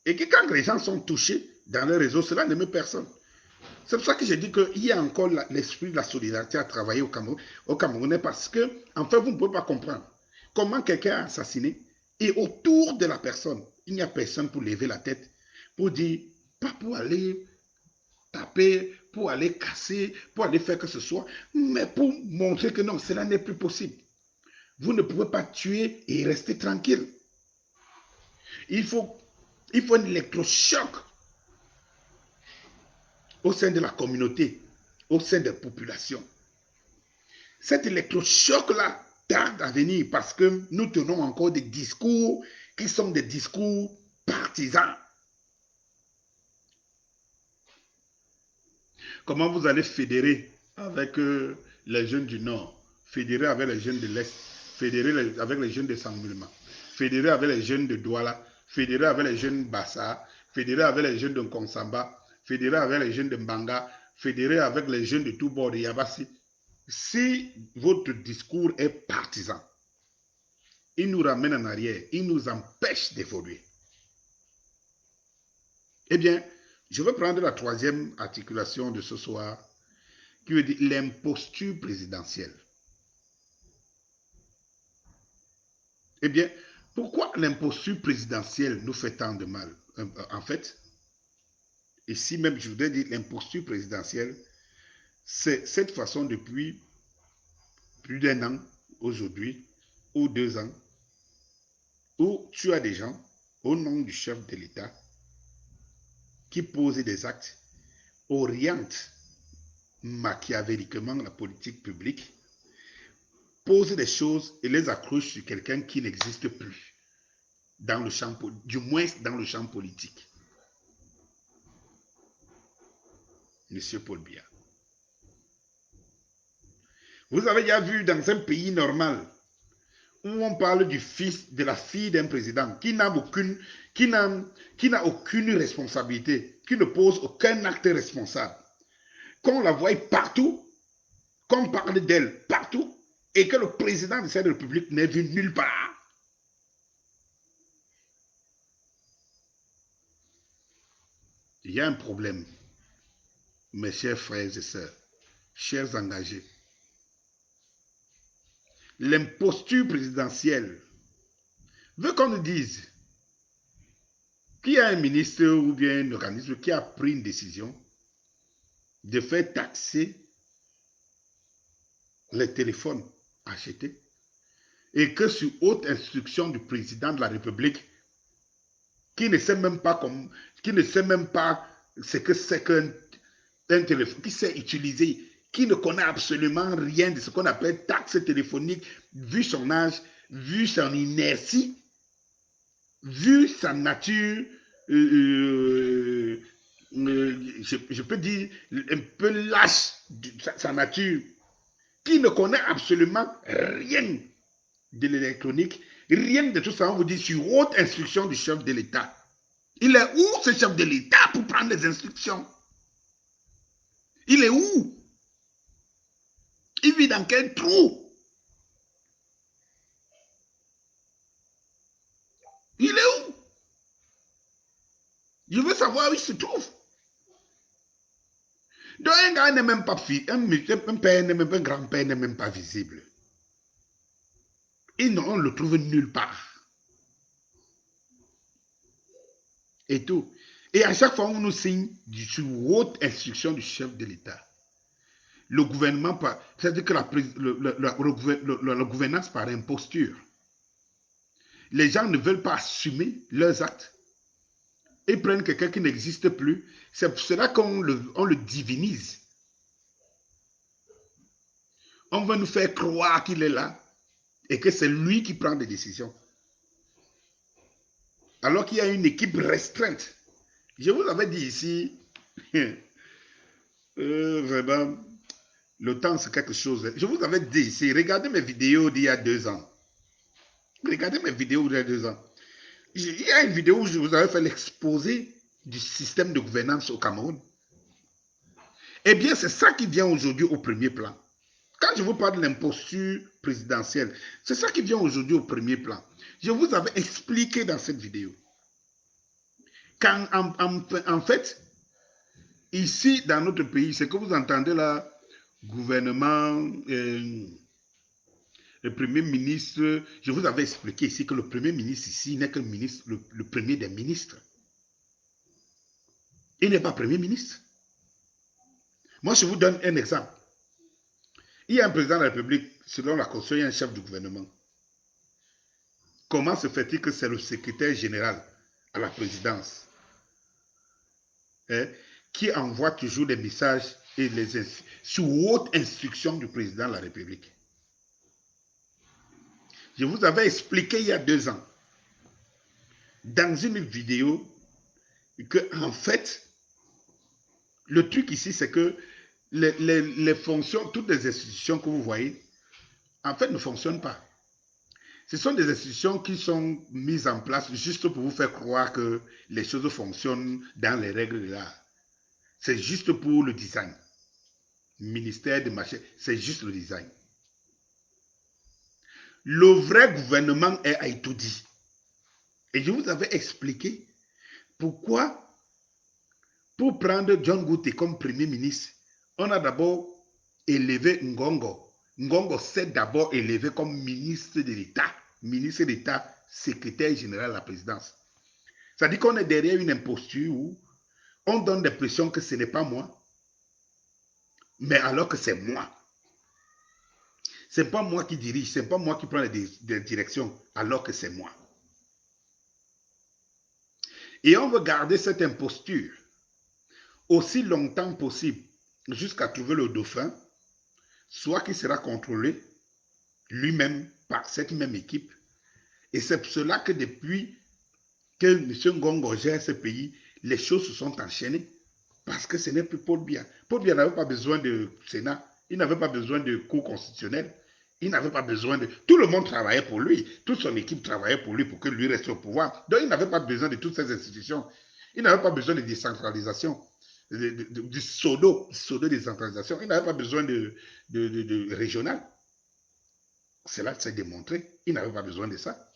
et que quand les gens sont touchés dans les réseaux, cela n'aime personne. C'est pour ça que j'ai dit qu'il y a encore l'esprit de la solidarité à travailler au Camerounais parce que, en fait, vous ne pouvez pas comprendre comment quelqu'un a assassiné et autour de la personne, il n'y a personne pour lever la tête, pour dire, pas pour aller taper, pour aller casser, pour aller faire que ce soit, mais pour montrer que non, cela n'est plus possible. Vous ne pouvez pas tuer et rester tranquille. Il faut un électrochoc au sein de la communauté, au sein des populations. Cet électrochoc-là tarde à venir parce que nous tenons encore des discours qui sont des discours partisans. Comment vous allez fédérer avec les jeunes du Nord, fédérer avec les jeunes de l'Est, fédérer avec les jeunes de Sangulma, fédérer avec les jeunes de Douala, fédérer avec les jeunes Bassa, fédérer avec les jeunes de Konsamba, fédérer avec les jeunes de Mbanga, fédérer avec les jeunes de tout bord de Yabassi. Si votre discours est partisan, il nous ramène en arrière, il nous empêche d'évoluer. Eh bien, je vais prendre la troisième articulation de ce soir, qui veut dire l'imposture présidentielle. Eh bien, pourquoi l'imposture présidentielle nous fait tant de mal? En fait, ici même, je voudrais dire l'imposture présidentielle, c'est cette façon depuis plus d'un an, aujourd'hui, ou 2 ans, où tu as des gens, au nom du chef de l'État, qui posent des actes, orientent machiavéliquement la politique publique, posent des choses et les accrochent sur quelqu'un qui n'existe plus, dans le champ, du moins dans le champ politique. Monsieur Paul Biya. Vous avez déjà vu dans un pays normal où on parle du fils, de la fille d'un président qui n'a aucune responsabilité, qui ne pose aucun acte responsable, qu'on la voie partout, qu'on parle d'elle partout, et que le président de cette république n'est vu nulle part. Il y a un problème, mes chers frères et sœurs, chers engagés. L'imposture présidentielle veut qu'on nous dise qu'il y a un ministre ou bien un organisme qui a pris une décision de faire taxer les téléphones achetés et que sur haute instruction du président de la République, qui ne sait même pas ce que c'est qu'un téléphone, qui sait utiliser, qui ne connaît absolument rien de ce qu'on appelle taxe téléphonique, vu son âge, vu son inertie, vu sa nature, je peux dire un peu lâche, sa nature, qui ne connaît absolument rien de l'électronique, rien de tout ça, on vous dit sur haute instruction du chef de l'État. Il est où ce chef de l'État pour prendre les instructions? Il est où? Il vit dans quel trou? Il est où? Je veux savoir où il se trouve. Donc un gars n'est même pas un père, un grand-père n'est même pas visible. Et non, on le trouve nulle part. Et tout. Et à chaque fois, on nous signe sur haute instruction du chef de l'État. Le gouvernement, c'est-à-dire que la gouvernance par imposture. Les gens ne veulent pas assumer leurs actes. Ils prennent quelqu'un qui n'existe plus. C'est pour cela qu'on le divinise. On va nous faire croire qu'il est là et que c'est lui qui prend des décisions. Alors qu'il y a une équipe restreinte. Je vous avais dit ici, vraiment, le temps c'est quelque chose. Je vous avais dit ici, regardez mes vidéos d'il y a 2 ans. Regardez mes vidéos d'il y a 2 ans. Il y a une vidéo où je vous avais fait l'exposé du système de gouvernance au Cameroun. Eh bien, c'est ça qui vient aujourd'hui au premier plan. Quand je vous parle de l'imposture présidentielle, c'est ça qui vient aujourd'hui au premier plan. Je vous avais expliqué dans cette vidéo. En fait, ici, dans notre pays, ce que vous entendez là, gouvernement, le premier ministre, je vous avais expliqué ici que le premier ministre ici n'est que le premier des ministres. Il n'est pas premier ministre. Moi, je vous donne un exemple. Il y a un président de la République, selon la Constitution, il y a un chef du gouvernement. Comment se fait-il que c'est le secrétaire général à la présidence qui envoie toujours des messages et sous haute instruction du président de la République? Je vous avais expliqué il y a 2 ans, dans une vidéo, que en fait, le truc ici, c'est que les fonctions, toutes les institutions que vous voyez, en fait, ne fonctionnent pas. Ce sont des institutions qui sont mises en place juste pour vous faire croire que les choses fonctionnent dans les règles de l'art. C'est juste pour le design. Ministère de machin, c'est juste le design. Le vrai gouvernement est à Itoudi. Et je vous avais expliqué pourquoi, pour prendre John Gouté comme premier ministre, on a d'abord élevé Ngongo. Ngongo s'est d'abord élevé comme ministre de l'État, secrétaire général à la présidence. C'est-à-dire qu'on est derrière une imposture où on donne l'impression que ce n'est pas moi, mais alors que c'est moi. Ce n'est pas moi qui dirige, ce n'est pas moi qui prends les directions, alors que c'est moi. Et on veut garder cette imposture aussi longtemps possible, jusqu'à trouver le dauphin, soit qui sera contrôlé lui-même par cette même équipe. Et c'est pour cela que depuis que M. Ngongo gère ce pays, les choses se sont enchaînées. Parce que ce n'est plus Paul Biya. Paul Biya n'avait pas besoin de Sénat, il n'avait pas besoin de cour constitutionnelle, il n'avait pas besoin de... Tout le monde travaillait pour lui, toute son équipe travaillait pour lui, pour que lui reste au pouvoir. Donc il n'avait pas besoin de toutes ces institutions. Il n'avait pas besoin de décentralisation, du pseudo-décentralisation. Il n'avait pas besoin de régional. Cela s'est démontré. Il n'avait pas besoin de ça.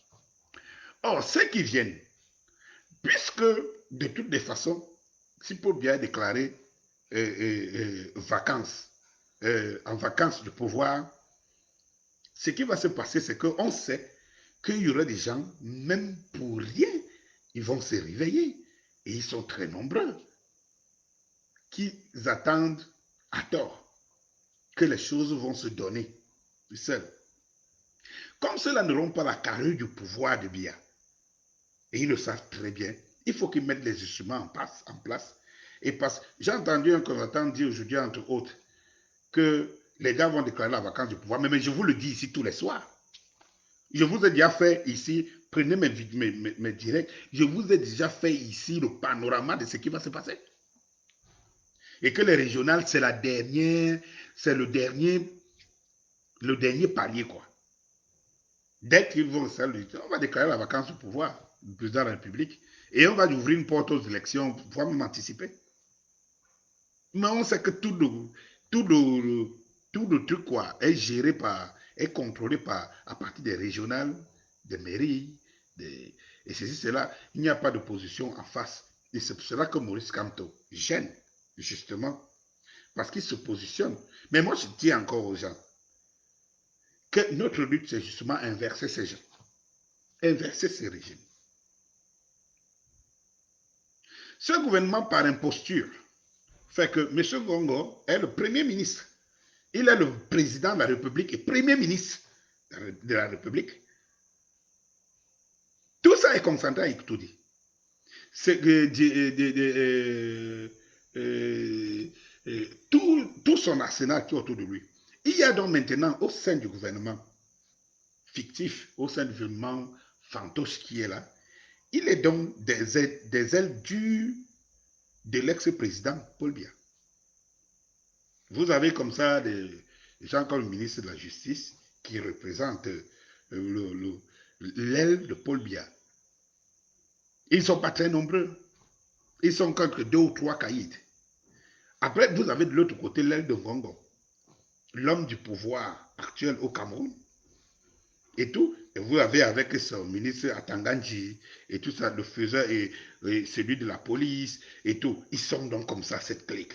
Or, ceux qui viennent, puisque de toutes les façons, si Paul Biya a déclaré vacances, en vacances de pouvoir, ce qui va se passer, c'est qu'on sait qu'il y aura des gens, même pour rien, ils vont se réveiller. Et ils sont très nombreux, qui attendent à tort que les choses vont se donner seules. Comme ceux-là n'auront pas la carrure du pouvoir de Biya, et ils le savent très bien, il faut qu'ils mettent les instruments en place. Et j'ai entendu un combattant dire aujourd'hui, entre autres, que les gars vont déclarer la vacance du pouvoir. Mais je vous le dis ici tous les soirs. Je vous ai déjà fait ici, prenez mes directs, je vous ai déjà fait ici le panorama de ce qui va se passer. Et que les régionales, c'est le dernier Le dernier palier, quoi. Dès qu'ils vont installer, on va déclarer la vacance du pouvoir du président de la République et on va ouvrir une porte aux élections pour pouvoir même anticiper. Mais on sait que tout le, tout le truc, quoi, est géré par, est contrôlé par, à partir des régionales, des mairies, et ceci, cela. Il n'y a pas d'opposition en face. Et c'est pour cela que Maurice Kamto gêne, justement, parce qu'il se positionne. Mais moi, je dis encore aux gens que notre lutte, c'est justement inverser ces gens, inverser ces régimes. Ce gouvernement, par imposture, fait que M. Gongo est le premier ministre. Il est le président de la République et premier ministre de la République. Tout ça est concentré à Ikoutodi. Tout son arsenal qui est autour de lui. Il y a donc maintenant au sein du gouvernement fictif, au sein du gouvernement fantoche qui est là, il est donc des ailes dures de l'ex-président Paul Biya. Vous avez comme ça des gens comme le ministre de la Justice qui représente l'aile de Paul Biya. Ils ne sont pas très nombreux. Ils sont contre 2 ou 3 caïds. Après, vous avez de l'autre côté l'aile de Ngongo, l'homme du pouvoir actuel au Cameroun. Et tout. Et vous avez avec son ministre Atanganji et tout ça, le faiseur et celui de la police et tout. Ils sont donc comme ça, cette clique.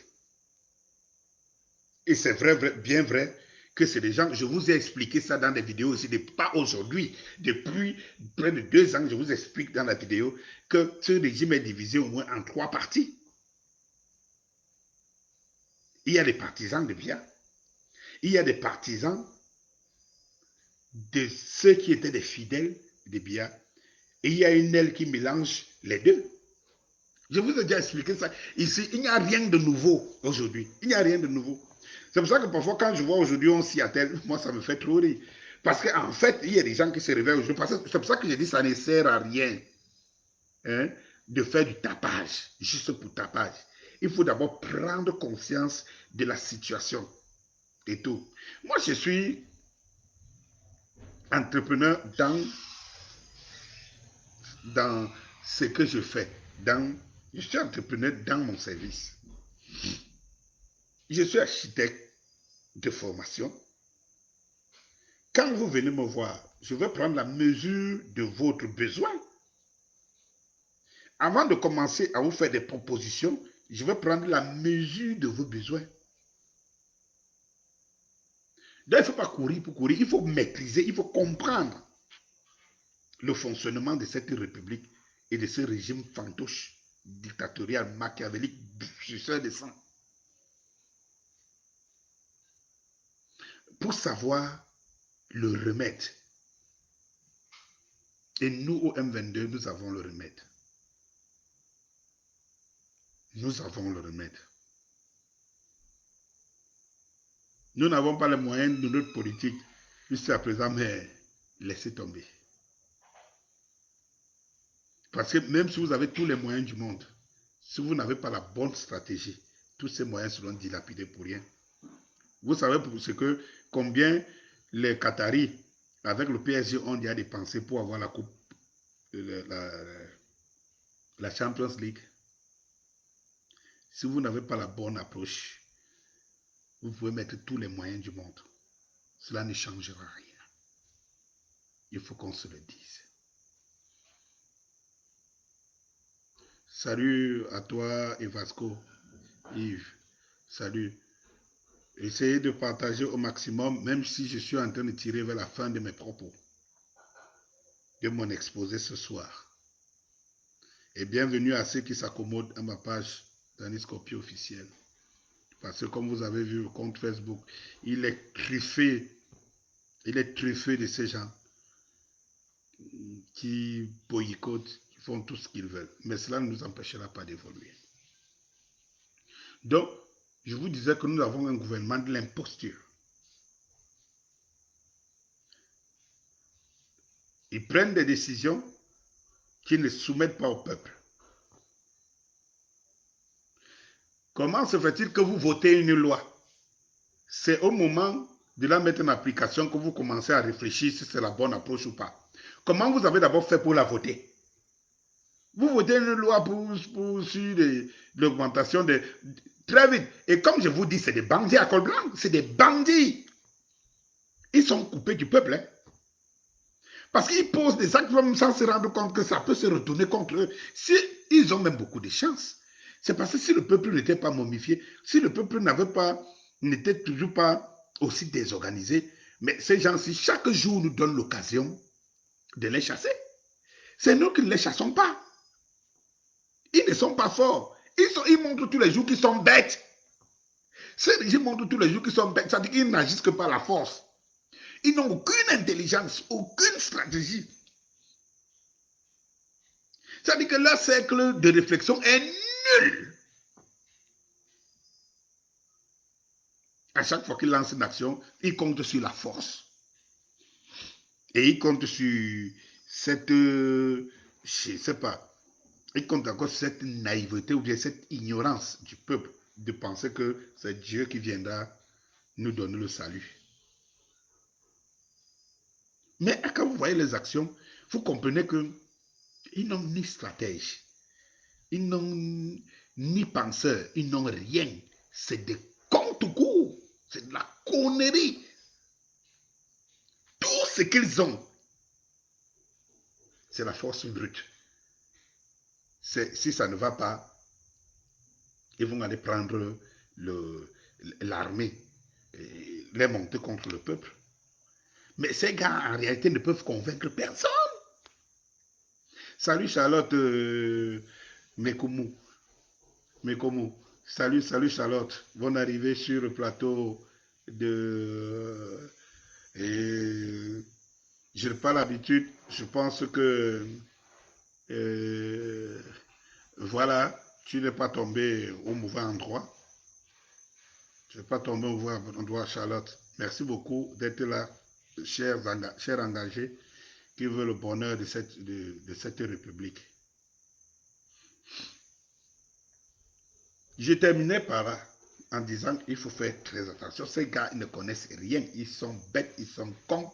Et c'est bien vrai que c'est des gens, je vous ai expliqué ça dans des vidéos aussi, pas aujourd'hui, depuis près de 2 ans, je vous explique dans la vidéo que ce régime est divisé au moins en 3 parties. Il y a des partisans de Biya, il y a des partisans de ceux qui étaient des fidèles de Biya, et il y a une aile qui mélange les deux. Je vous ai déjà expliqué ça. Ici, il n'y a rien de nouveau aujourd'hui. Il n'y a rien de nouveau. C'est pour ça que parfois, quand je vois aujourd'hui, on s'y attelle, moi, ça me fait trop rire. Parce qu'en fait, il y a des gens qui se réveillent aujourd'hui. C'est pour ça que je dis que ça ne sert à rien, hein, de faire du tapage, juste pour tapage. Il faut d'abord prendre conscience de la situation et tout. Moi, je suis entrepreneur dans ce que je fais. Je suis entrepreneur dans mon service. Je suis architecte de formation. Quand vous venez me voir, je vais prendre la mesure de votre besoin. Avant de commencer à vous faire des propositions, je vais prendre la mesure de vos besoins. Donc, il ne faut pas courir pour courir, il faut maîtriser, il faut comprendre le fonctionnement de cette république et de ce régime fantoche, dictatorial, machiavélique, suceur de sang. Pour savoir le remède. Et nous, au M22, nous avons le remède. Nous avons le remède. Nous n'avons pas les moyens de notre politique jusqu'à présent, mais laissez tomber. Parce que même si vous avez tous les moyens du monde, si vous n'avez pas la bonne stratégie, tous ces moyens seront dilapidés pour rien. Vous savez pour ce que combien les Qataris, avec le PSG, ont déjà dépensé pour avoir la coupe, la Champions League. Si vous n'avez pas la bonne approche, vous pouvez mettre tous les moyens du monde. Cela ne changera rien. Il faut qu'on se le dise. Salut à toi, Evasco, Yves. Salut. Essayez de partager au maximum, même si je suis en train de tirer vers la fin de mes propos, de mon exposé ce soir. Et bienvenue à ceux qui s'accommodent à ma page Daniscopie officielle. Parce que comme vous avez vu le compte Facebook, il est truffé de ces gens qui boycottent, qui font tout ce qu'ils veulent. Mais cela ne nous empêchera pas d'évoluer. Donc, je vous disais que nous avons un gouvernement de l'imposture. Ils prennent des décisions qui ne soumettent pas au peuple. Comment se fait-il que vous votez une loi? C'est au moment de la mettre en application que vous commencez à réfléchir si c'est la bonne approche ou pas. Comment vous avez d'abord fait pour la voter? Vous votez une loi sur l'augmentation de... Très vite. Et comme je vous dis, c'est des bandits à col blanc. C'est des bandits. Ils sont coupés du peuple. Hein. Parce qu'ils posent des actes sans se rendre compte que ça peut se retourner contre eux. Si, ils ont même beaucoup de chance. C'est parce que si le peuple n'était pas momifié, si le peuple n'était toujours pas aussi désorganisé, mais ces gens-ci, chaque jour, nous donnent l'occasion de les chasser. C'est nous qui ne les chassons pas. Ils ne sont pas forts. Ils montrent tous les jours qu'ils sont bêtes. Ces régimes montrent tous les jours qu'ils sont bêtes. Ça veut dire qu'ils n'agissent que par la force. Ils n'ont aucune intelligence, aucune stratégie. Ça veut dire que leur cercle de réflexion est nul. À chaque fois qu'ils lancent une action, ils comptent sur la force. Et ils comptent sur cette, je ne sais pas, ils comptent encore sur cette naïveté ou bien cette ignorance du peuple de penser que c'est Dieu qui viendra nous donner le salut. Mais quand vous voyez les actions, vous comprenez qu'ils n'ont ni stratège, ils n'ont ni penseur, ils n'ont rien. C'est des comptes courts, c'est de la connerie. Tout ce qu'ils ont, c'est la force brute. Si ça ne va pas, ils vont aller prendre l'armée, les monter contre le peuple. Mais ces gars, en réalité, ne peuvent convaincre personne. Salut Charlotte Mekoumou. Salut Charlotte. Bonne arrivée sur le plateau de... je n'ai pas l'habitude. Je pense que... voilà, tu n'es pas tombé au mauvais endroit. Tu n'es pas tombé au mauvais endroit, Charlotte. Merci beaucoup d'être là, chers engagés qui veulent le bonheur de cette République. Je terminais par là en disant qu'il faut faire très attention. Ces gars, ils ne connaissent rien. Ils sont bêtes, ils sont cons.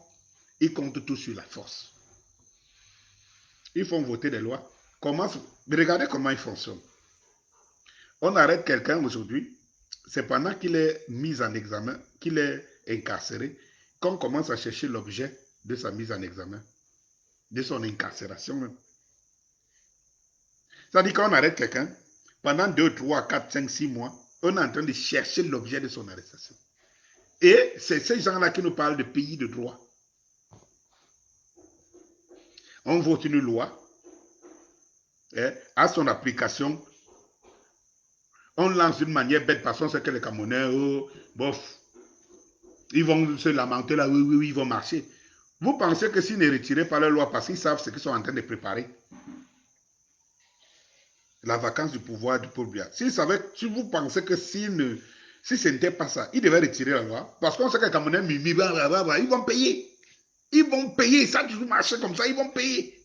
Ils comptent tout sur la force. Ils font voter des lois. Regardez comment ils fonctionnent. On arrête quelqu'un aujourd'hui. C'est pendant qu'il est mis en examen, qu'il est incarcéré, qu'on commence à chercher l'objet de sa mise en examen, de son incarcération même. C'est-à-dire qu'on arrête quelqu'un, pendant 2, 3, 4, 5, 6 mois, on est en train de chercher l'objet de son arrestation. Et c'est ces gens-là qui nous parlent de pays de droit. On vote une loi, à son application, on lance d'une manière bête parce qu'on sait que les Camerounais, bof, ils vont se lamenter là, oui, ils vont marcher. Vous pensez que s'ils ne retiraient pas la loi parce qu'ils savent ce qu'ils sont en train de préparer, la vacance du pouvoir du peuple. Si vous pensez que si ce n'était pas ça, ils devaient retirer la loi, parce qu'on sait que les Camerounais, ils vont payer. Ils vont payer, ça a toujours marché comme ça, ils vont payer.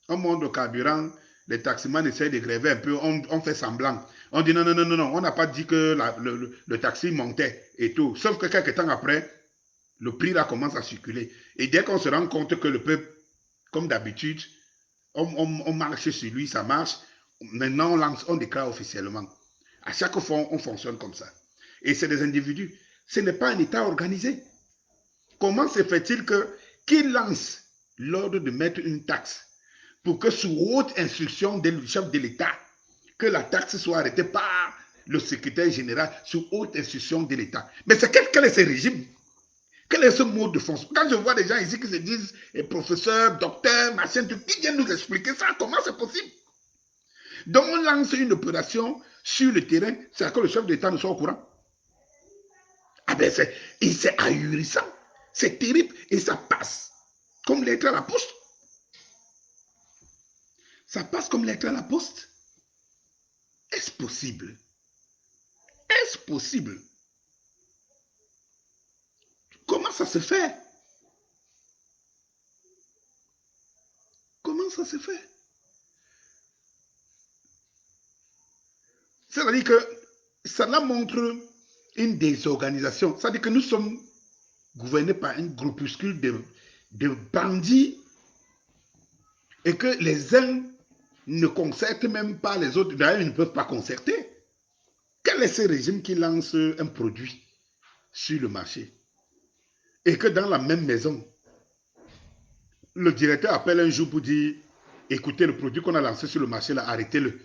On monte le carburant, les taximans essayent de gréver un peu, on fait semblant. On dit non, on n'a pas dit que le taxi montait et tout. Sauf que quelques temps après, le prix là commence à circuler. Et dès qu'on se rend compte que le peuple, comme d'habitude, on marche sur lui, ça marche. Maintenant, on déclare officiellement. À chaque fois, on fonctionne comme ça. Et c'est des individus. Ce n'est pas un État organisé. Comment se fait-il qu'ils lancent l'ordre de mettre une taxe pour que sous haute instruction du chef de l'État, que la taxe soit arrêtée par le secrétaire général sous haute instruction de l'État? Mais quel est ce régime? Quel est ce mode de fonction? Quand je vois des gens ici qui se disent professeurs, docteurs, machin, qui viennent nous expliquer ça, comment c'est possible? Donc on lance une opération sur le terrain, c'est que le chef d'État ne soit au courant. Ah ben c'est ahurissant, c'est terrible et ça passe comme lettre à la poste. Ça passe comme lettre à la poste. Est-ce possible? Est-ce possible? Comment ça se fait? Comment ça se fait? C'est-à-dire que cela montre une désorganisation. Ça veut dire que nous sommes gouvernés par un groupuscule de bandits et que les uns ne concertent même pas les autres. D'ailleurs, ils ne peuvent pas concerter. Quel est ce régime qui lance un produit sur le marché et que dans la même maison, le directeur appelle un jour pour dire, écoutez, le produit qu'on a lancé sur le marché, là, arrêtez-le.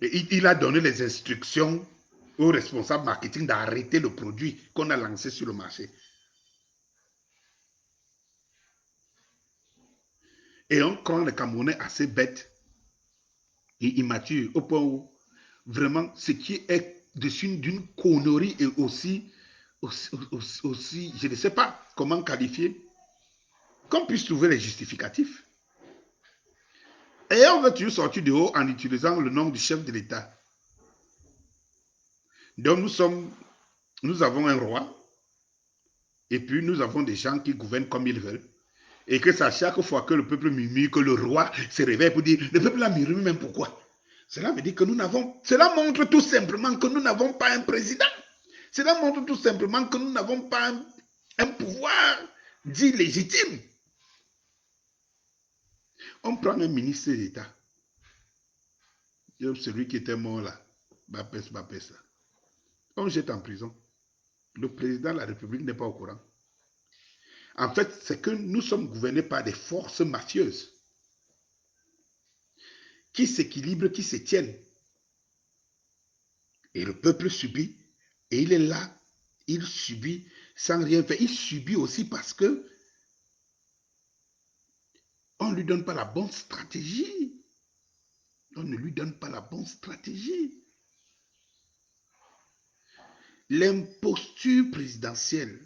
Et il a donné les instructions aux responsables marketing d'arrêter le produit qu'on a lancé sur le marché. Et on croit les Camerounais assez bêtes et immatures, au point où vraiment ce qui est dessus d'une connerie et aussi, je ne sais pas comment qualifier, qu'on puisse trouver les justificatifs. Et on veut toujours sortir de haut en utilisant le nom du chef de l'État. Donc nous avons un roi, et puis nous avons des gens qui gouvernent comme ils veulent. Et que ça, chaque fois que le peuple murmure, que le roi se réveille pour dire, le peuple a murmure même pourquoi? Cela veut dire que cela montre tout simplement que nous n'avons pas un président. Cela montre tout simplement que nous n'avons pas un pouvoir dit légitime. On prend un ministre d'État, celui qui était mort là, Bapes, on le jette en prison. Le président de la République n'est pas au courant. En fait, c'est que nous sommes gouvernés par des forces mafieuses qui s'équilibrent, qui se tiennent. Et le peuple subit, et il est là, il subit sans rien faire. Il subit aussi parce que on ne lui donne pas la bonne stratégie. On ne lui donne pas la bonne stratégie. L'imposture présidentielle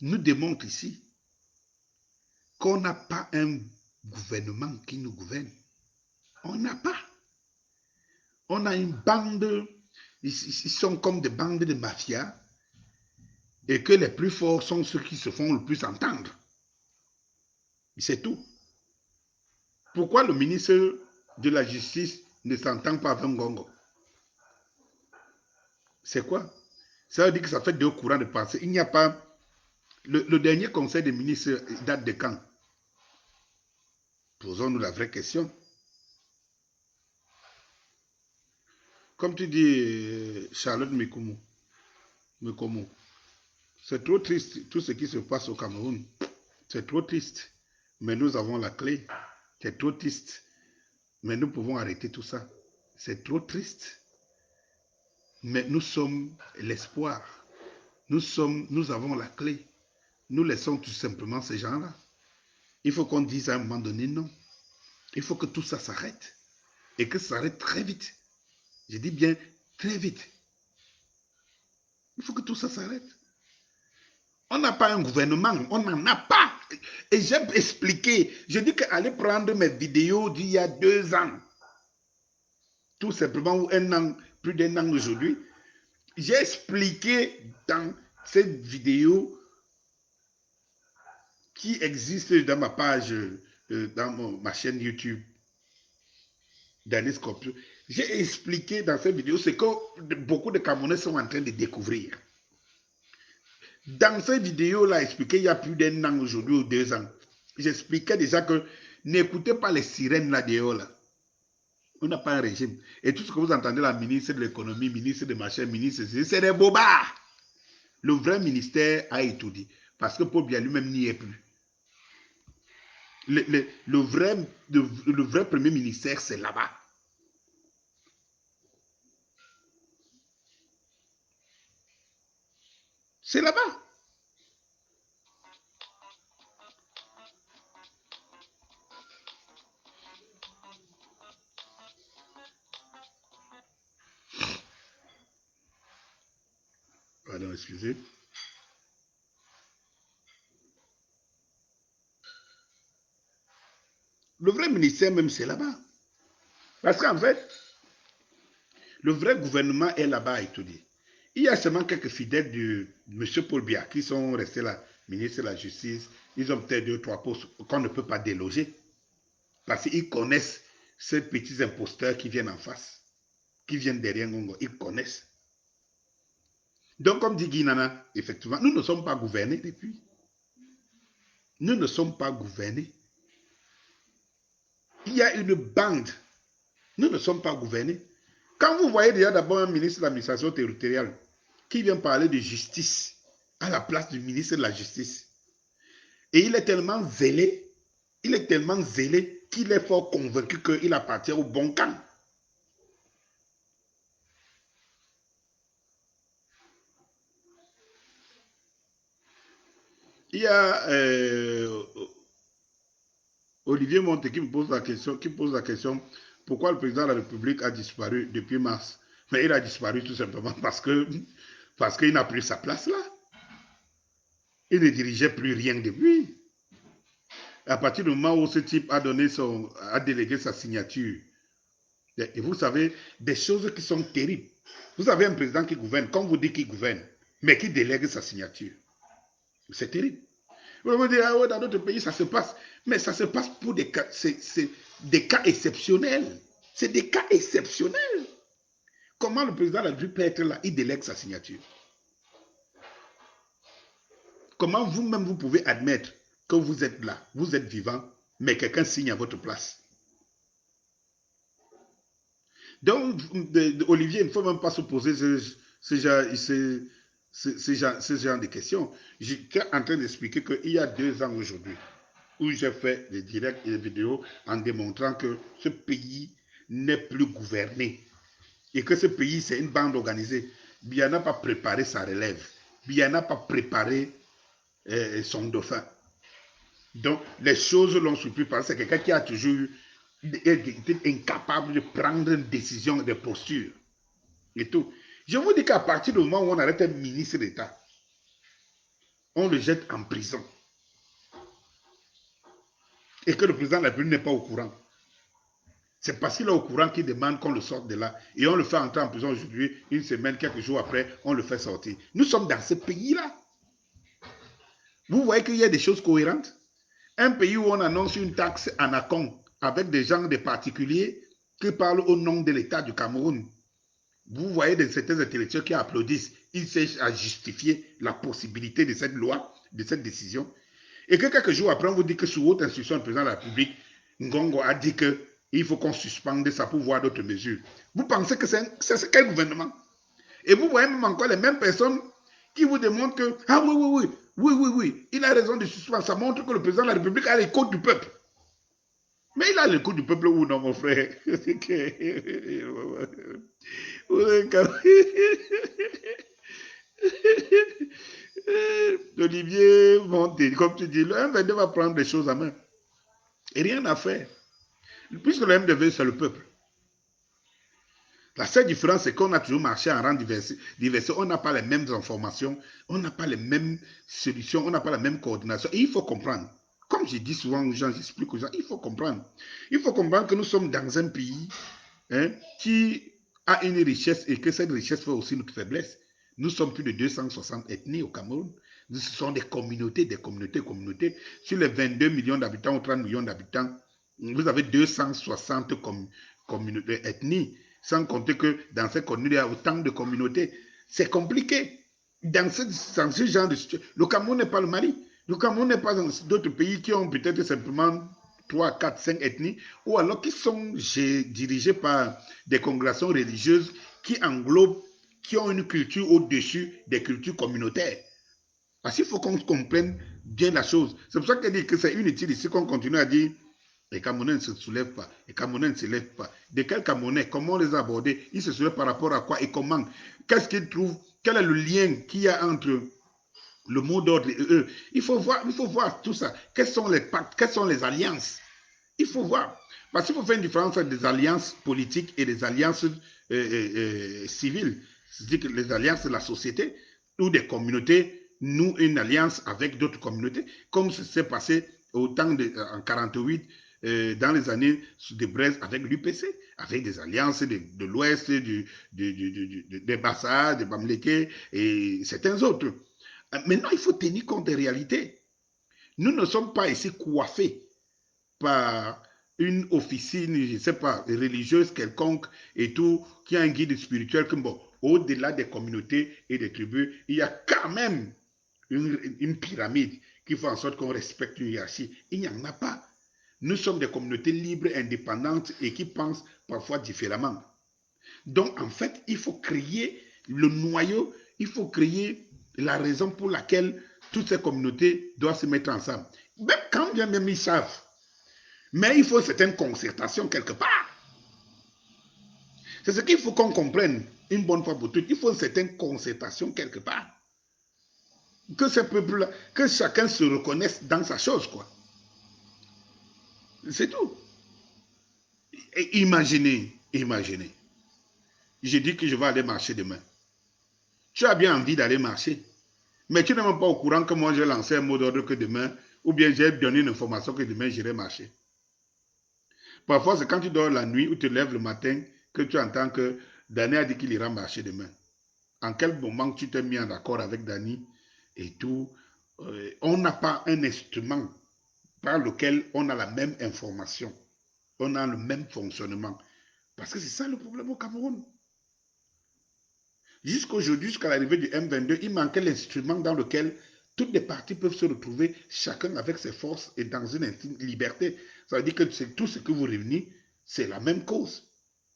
nous démontre ici qu'on n'a pas un gouvernement qui nous gouverne. On n'a pas. On a une bande, ils sont comme des bandes de mafia, et que les plus forts sont ceux qui se font le plus entendre. C'est tout. Pourquoi le ministre de la Justice ne s'entend pas avec Ngongo? C'est quoi? Ça veut dire que ça fait deux courants de pensée. Il n'y a pas... Le dernier conseil des ministres date de quand? Posons-nous la vraie question. Comme tu dis, Charlotte Mekoumou, c'est trop triste tout ce qui se passe au Cameroun. C'est trop triste. Mais nous avons la clé. C'est trop triste. Mais nous pouvons arrêter tout ça. C'est trop triste. Mais nous sommes l'espoir. Nous avons la clé. Nous laissons tout simplement ces gens-là. Il faut qu'on dise à un moment donné non. Il faut que tout ça s'arrête. Et que ça s'arrête très vite. Je dis bien très vite. Il faut que tout ça s'arrête. On n'a pas un gouvernement. On n'en a pas. Et j'ai expliqué. Je dis qu'allez prendre mes vidéos d'il y a 2 ans. Tout simplement, ou un an, plus d'un an aujourd'hui. J'ai expliqué dans cette vidéo qui existe dans ma page, dans ma chaîne YouTube, Danis Scorpio. J'ai expliqué dans cette vidéo ce que beaucoup de Camerounais sont en train de découvrir. Dans cette vidéo-là, expliqué il y a plus d'un an aujourd'hui ou 2 ans, j'expliquais déjà que n'écoutez pas les sirènes là dehors là. On n'a pas un régime. Et tout ce que vous entendez là, ministre de l'économie, ministre de machin, ministre, c'est des bobards. Le vrai ministère a étudié. Parce que Paul Biya lui-même n'y est plus. Le vrai premier ministère, c'est là-bas. C'est là-bas. Pardon, excusez. Le vrai ministère même, c'est là-bas. Parce qu'en fait, le vrai gouvernement est là-bas à étudier. Il y a seulement quelques fidèles de M. Paul Biya qui sont restés là, ministre de la Justice. Ils ont peut-être 2 ou 3 postes qu'on ne peut pas déloger. Parce qu'ils connaissent ces petits imposteurs qui viennent en face, qui viennent derrière Ngongo, ils connaissent. Donc, comme dit Guinana, effectivement, nous ne sommes pas gouvernés depuis. Nous ne sommes pas gouvernés. Il y a une bande. Nous ne sommes pas gouvernés. Quand vous voyez déjà d'abord un ministre de l'administration territoriale qui vient parler de justice à la place du ministre de la Justice, et il est tellement zélé qu'il est fort convaincu qu'il appartient au bon camp. Il y a Olivier Monte qui pose la question, pourquoi le président de la République a disparu depuis mars? Mais il a disparu tout simplement parce qu'il n'a plus sa place là. Il ne dirigeait plus rien depuis. À partir du moment où ce type a délégué sa signature, et vous savez, des choses qui sont terribles. Vous avez un président qui gouverne, comme vous dites qu'il gouverne, mais qui délègue sa signature. C'est terrible. Vous me dire, ah ouais, dans d'autres pays, ça se passe. Mais ça se passe pour des cas, c'est des cas exceptionnels. C'est des cas exceptionnels. Comment le président de la République peut être là, il délègue sa signature? Comment vous-même, vous pouvez admettre que vous êtes là, vous êtes vivant, mais quelqu'un signe à votre place? Donc, Olivier, il ne faut même pas se poser ce genre de questions. J'étais en train d'expliquer qu'il y a 2 ans aujourd'hui, où j'ai fait des directs et des vidéos en démontrant que ce pays n'est plus gouverné et que ce pays, c'est une bande organisée. Biya n'a pas préparé sa relève. Biya n'a pas préparé son dauphin. Donc, les choses l'ont surpris parce que c'est quelqu'un qui a toujours été incapable de prendre une décision, des postures et tout. Je vous dis qu'à partir du moment où on arrête un ministre d'État, on le jette en prison. Et que le président de la République n'est pas au courant. C'est parce qu'il est au courant qu'il demande qu'on le sorte de là. Et on le fait entrer en prison aujourd'hui, une semaine, quelques jours après, on le fait sortir. Nous sommes dans ce pays-là. Vous voyez qu'il y a des choses cohérentes. Un pays où on annonce une taxe en accont avec des gens, des particuliers qui parlent au nom de l'État du Cameroun. Vous voyez certains intellectuels qui applaudissent. Ils cherchent à justifier la possibilité de cette loi, de cette décision. Et que quelques jours après, on vous dit que sous haute instruction du président de la République, Ngongo a dit qu'il faut qu'on suspende ça pour voir d'autres mesures. Vous pensez que c'est quel gouvernement? Et vous voyez même encore les mêmes personnes qui vous démontrent que, ah oui, il a raison de suspendre. Ça montre que le président de la République a l'écoute du peuple. Mais il a l'écoute du peuple ou non, mon frère? Olivier Monté, comme tu dis, le M22 va prendre des choses à main. Et rien à faire. Puisque le M22, c'est le peuple. La seule différence, c'est qu'on a toujours marché en rang diversifié. On n'a pas les mêmes informations, on n'a pas les mêmes solutions, on n'a pas la même coordination. Et il faut comprendre. Comme je dis souvent aux gens, j'explique aux gens, il faut comprendre. Il faut comprendre que nous sommes dans un pays qui a une richesse et que cette richesse fait aussi notre faiblesse. Nous sommes plus de 260 ethnies au Cameroun. Ce sont des communautés. Sur les 22 millions d'habitants ou 30 millions d'habitants, vous avez 260 ethnies. Sans compter que dans ces communautés, il y a autant de communautés. C'est compliqué. Dans ce genre de situation, le Cameroun n'est pas le Mali. Le Cameroun n'est pas dans d'autres pays qui ont peut-être simplement 3, 4, 5 ethnies, ou alors qui sont dirigés par des congrégations religieuses qui englobent, qui ont une culture au-dessus des cultures communautaires. Parce qu'il faut qu'on comprenne bien la chose. C'est pour ça que je dis que c'est inutile ici qu'on continue à dire les Camerounais ne se soulèvent pas, les Camerounais ne se lèvent pas. De quels Camerounais? Comment on les a abordés? Ils se soulèvent par rapport à quoi et comment? Qu'est-ce qu'ils trouvent? Quel est le lien qu'il y a entre le mot d'ordre et eux? Il faut voir tout ça. Quels sont les pactes? Quelles sont les alliances? Il faut voir. Parce qu'il faut faire une différence entre des alliances politiques et des alliances civiles. C'est-à-dire que les alliances de la société ou des communautés nouent une alliance avec d'autres communautés, comme ce s'est passé au temps en 1948, dans les années de Brest avec l'UPC, avec des alliances de l'Ouest, des Bassa, des Bamileke et certains autres. Maintenant, il faut tenir compte des réalités. Nous ne sommes pas ici coiffés par une officine, je ne sais pas, religieuse quelconque et tout, qui a un guide spirituel, que bon, au-delà des communautés et des tribus, il y a quand même une pyramide qui fait en sorte qu'on respecte une hiérarchie. Il n'y en a pas. Nous sommes des communautés libres, indépendantes et qui pensent parfois différemment. Donc, en fait, il faut créer le noyau, il faut créer la raison pour laquelle toutes ces communautés doivent se mettre ensemble. Même quand bien même ils savent. Mais il faut une certaine concertation quelque part. C'est ce qu'il faut qu'on comprenne une bonne fois pour toutes. Il faut une certaine concertation quelque part. Que ce peuple-là, que chacun se reconnaisse dans sa chose, quoi. C'est tout. Et imaginez, imaginez. Je dis que je vais aller marcher demain. Tu as bien envie d'aller marcher, mais tu n'es même pas au courant que moi j'ai lancé un mot d'ordre que demain, ou bien j'ai donné une information que demain j'irai marcher. Parfois, c'est quand tu dors la nuit ou tu te lèves le matin que tu entends que Dani a dit qu'il ira marcher demain. En quel moment tu t'es mis en accord avec Dani et tout. On n'a pas un instrument par lequel on a la même information. On a le même fonctionnement. Parce que c'est ça le problème au Cameroun. Jusqu'aujourd'hui, jusqu'à l'arrivée du M22, il manquait l'instrument dans lequel toutes les parties peuvent se retrouver, chacun avec ses forces et dans une liberté. Ça veut dire que tout ce que vous réunissez, c'est la même cause.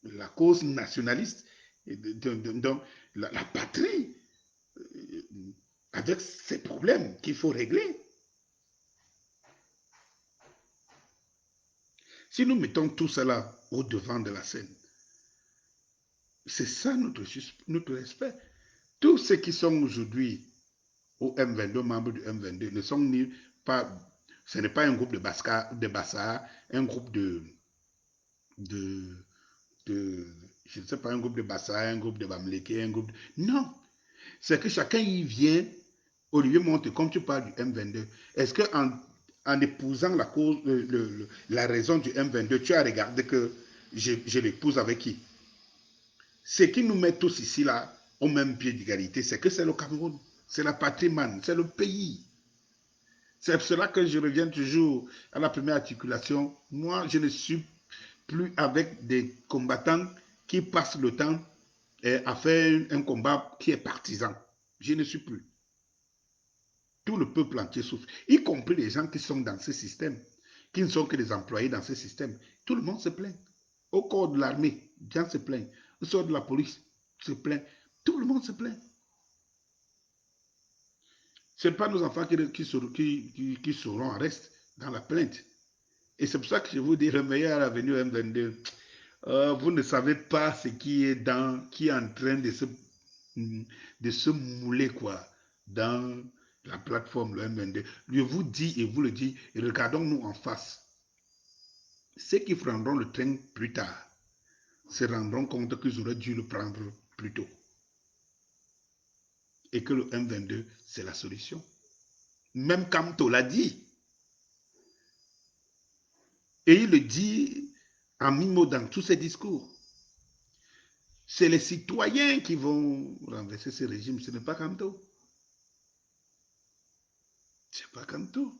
La cause nationaliste. Donc, la patrie, avec ses problèmes qu'il faut régler. Si nous mettons tout cela au devant de la scène, c'est ça notre respect. Tous ceux qui sont aujourd'hui au M22, membres du M22, ne sont ni pas, ce n'est pas un groupe de Bassa, un groupe de, je ne sais pas, un groupe de Bassa, un groupe de Bamleke, un groupe de... Non, c'est que chacun y vient. Olivier monte, comme tu parles du M22, est-ce qu'en épousant la cause, la raison du M22, tu as regardé que je l'épouse avec qui? Ce qui nous met tous ici là au même pied d'égalité, c'est que c'est le Cameroun, c'est la patrimoine, c'est le pays. C'est pour cela que je reviens toujours à la première articulation. Moi, je ne suis plus avec des combattants qui passent le temps à faire un combat qui est partisan. Je ne suis plus. Tout le peuple entier souffre, y compris les gens qui sont dans ce système, qui ne sont que des employés dans ce système. Tout le monde se plaint. Au corps de l'armée, les gens se plaignent. Au corps de la police, se plaint. Tout le monde se plaint. Ce n'est pas nos enfants qui seront en reste dans la plainte. Et c'est pour ça que je vous dis, le meilleur avenir M22, vous ne savez pas ce qui est en train de se mouler, quoi, dans la plateforme, le M22. Je vous dis et vous le dis, et regardons-nous en face. Ceux qui prendront le train plus tard se rendront compte qu'ils auraient dû le prendre plus tôt. Et que le M22, c'est la solution. Même Kamto l'a dit. Et il le dit en mimo dans tous ses discours. C'est les citoyens qui vont renverser ce régime, ce n'est pas Kamto. C'est pas Kamto.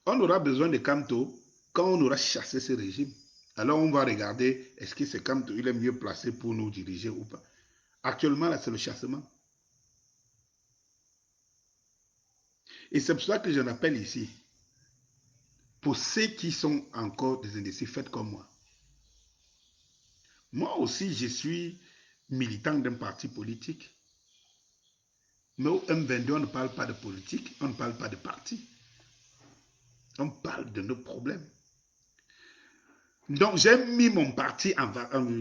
On aura besoin de Kamto quand on aura chassé ce régime. Alors on va regarder, est-ce que c'est Kamto, il est mieux placé pour nous diriger ou pas. Actuellement, là, c'est le chassement. Et c'est pour ça que je rappelle ici, pour ceux qui sont encore des indécis, faites comme moi. Moi aussi, je suis militant d'un parti politique. Mais au M22, on ne parle pas de politique, on ne parle pas de parti. On parle de nos problèmes. Donc, j'ai mis mon parti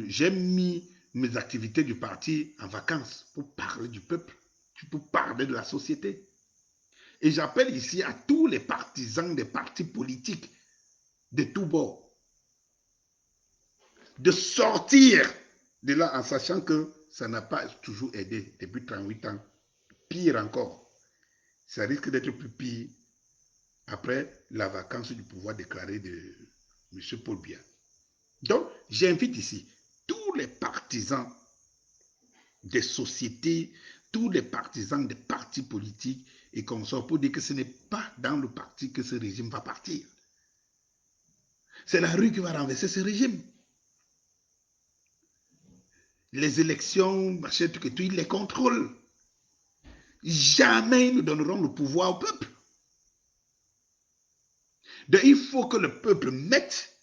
j'ai mis mes activités du parti en vacances pour parler du peuple, pour parler de la société. Et j'appelle ici à tous les partisans des partis politiques de tous bords de sortir de là en sachant que ça n'a pas toujours aidé depuis 38 ans. Pire encore, ça risque d'être plus pire après la vacance du pouvoir déclaré de M. Paul Biya. Donc, j'invite ici tous les partisans des sociétés, tous les partisans des partis politiques et consorts pour dire que ce n'est pas dans le parti que ce régime va partir. C'est la rue qui va renverser ce régime. Les élections, machin, tout, ils les contrôlent. Jamais ils ne donneront le pouvoir au peuple. Donc il faut que le peuple mette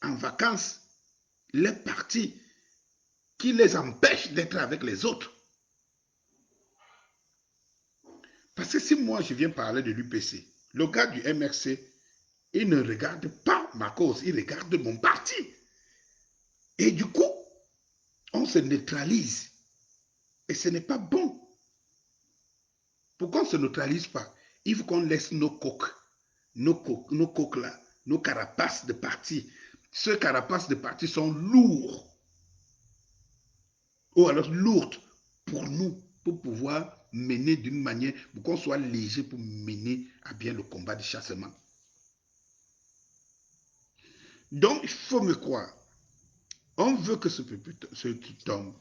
en vacances les partis qui les empêchent d'être avec les autres. Parce que si moi je viens parler de l'UPC, le gars du MRC, il ne regarde pas ma cause, il regarde mon parti. Et du coup, on se neutralise. Et ce n'est pas bon. Pourquoi on ne se neutralise pas? Il faut qu'on laisse nos coques là, nos carapaces de parti. Ces carapaces de parti sont lourds. Ou alors lourdes pour nous, pour pouvoir mener d'une manière, pour qu'on soit léger pour mener à bien le combat de chassement. Donc, il faut me croire. On veut que ce qui tombe.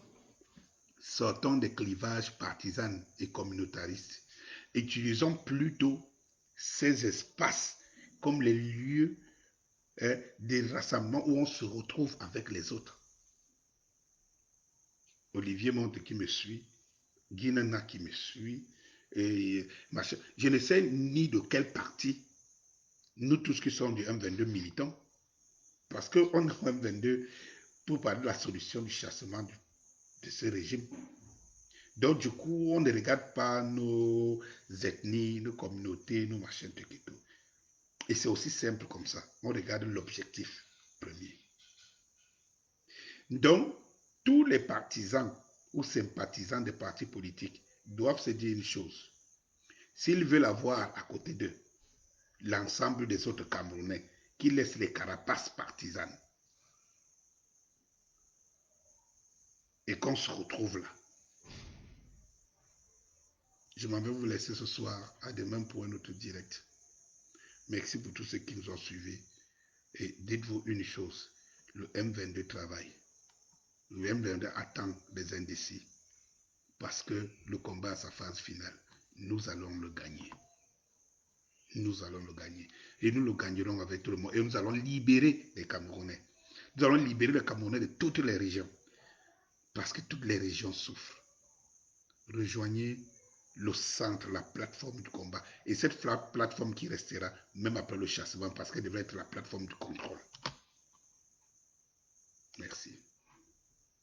Sortons des clivages partisans et communautaristes. Utilisons plutôt ces espaces comme les lieux des rassemblements où on se retrouve avec les autres. Olivier Monte qui me suit, Guinana qui me suit, et machin. Je ne sais ni de quel parti, nous tous qui sommes du M22 militants, parce qu'on est au M22 pour parler de la solution du chassement de ce régime. Donc, du coup, on ne regarde pas nos ethnies, nos communautés, nos machins, tout et tout. Et c'est aussi simple comme ça. On regarde l'objectif premier. Donc, tous les partisans ou sympathisants des partis politiques doivent se dire une chose. S'ils veulent avoir à côté d'eux l'ensemble des autres Camerounais qui laissent les carapaces partisanes et qu'on se retrouve là. Je m'en vais vous laisser ce soir. À demain pour un autre direct. Merci pour tous ceux qui nous ont suivis. Et dites-vous une chose, le M22 travaille. Le M22 attend des indécis. Parce que le combat à sa phase finale, nous allons le gagner. Nous allons le gagner. Et nous le gagnerons avec tout le monde. Et nous allons libérer les Camerounais. Nous allons libérer les Camerounais de toutes les régions. Parce que toutes les régions souffrent. Rejoignez le centre, la plateforme du combat. Et cette plateforme qui restera, même après le chassement, parce qu'elle devrait être la plateforme du contrôle. Merci.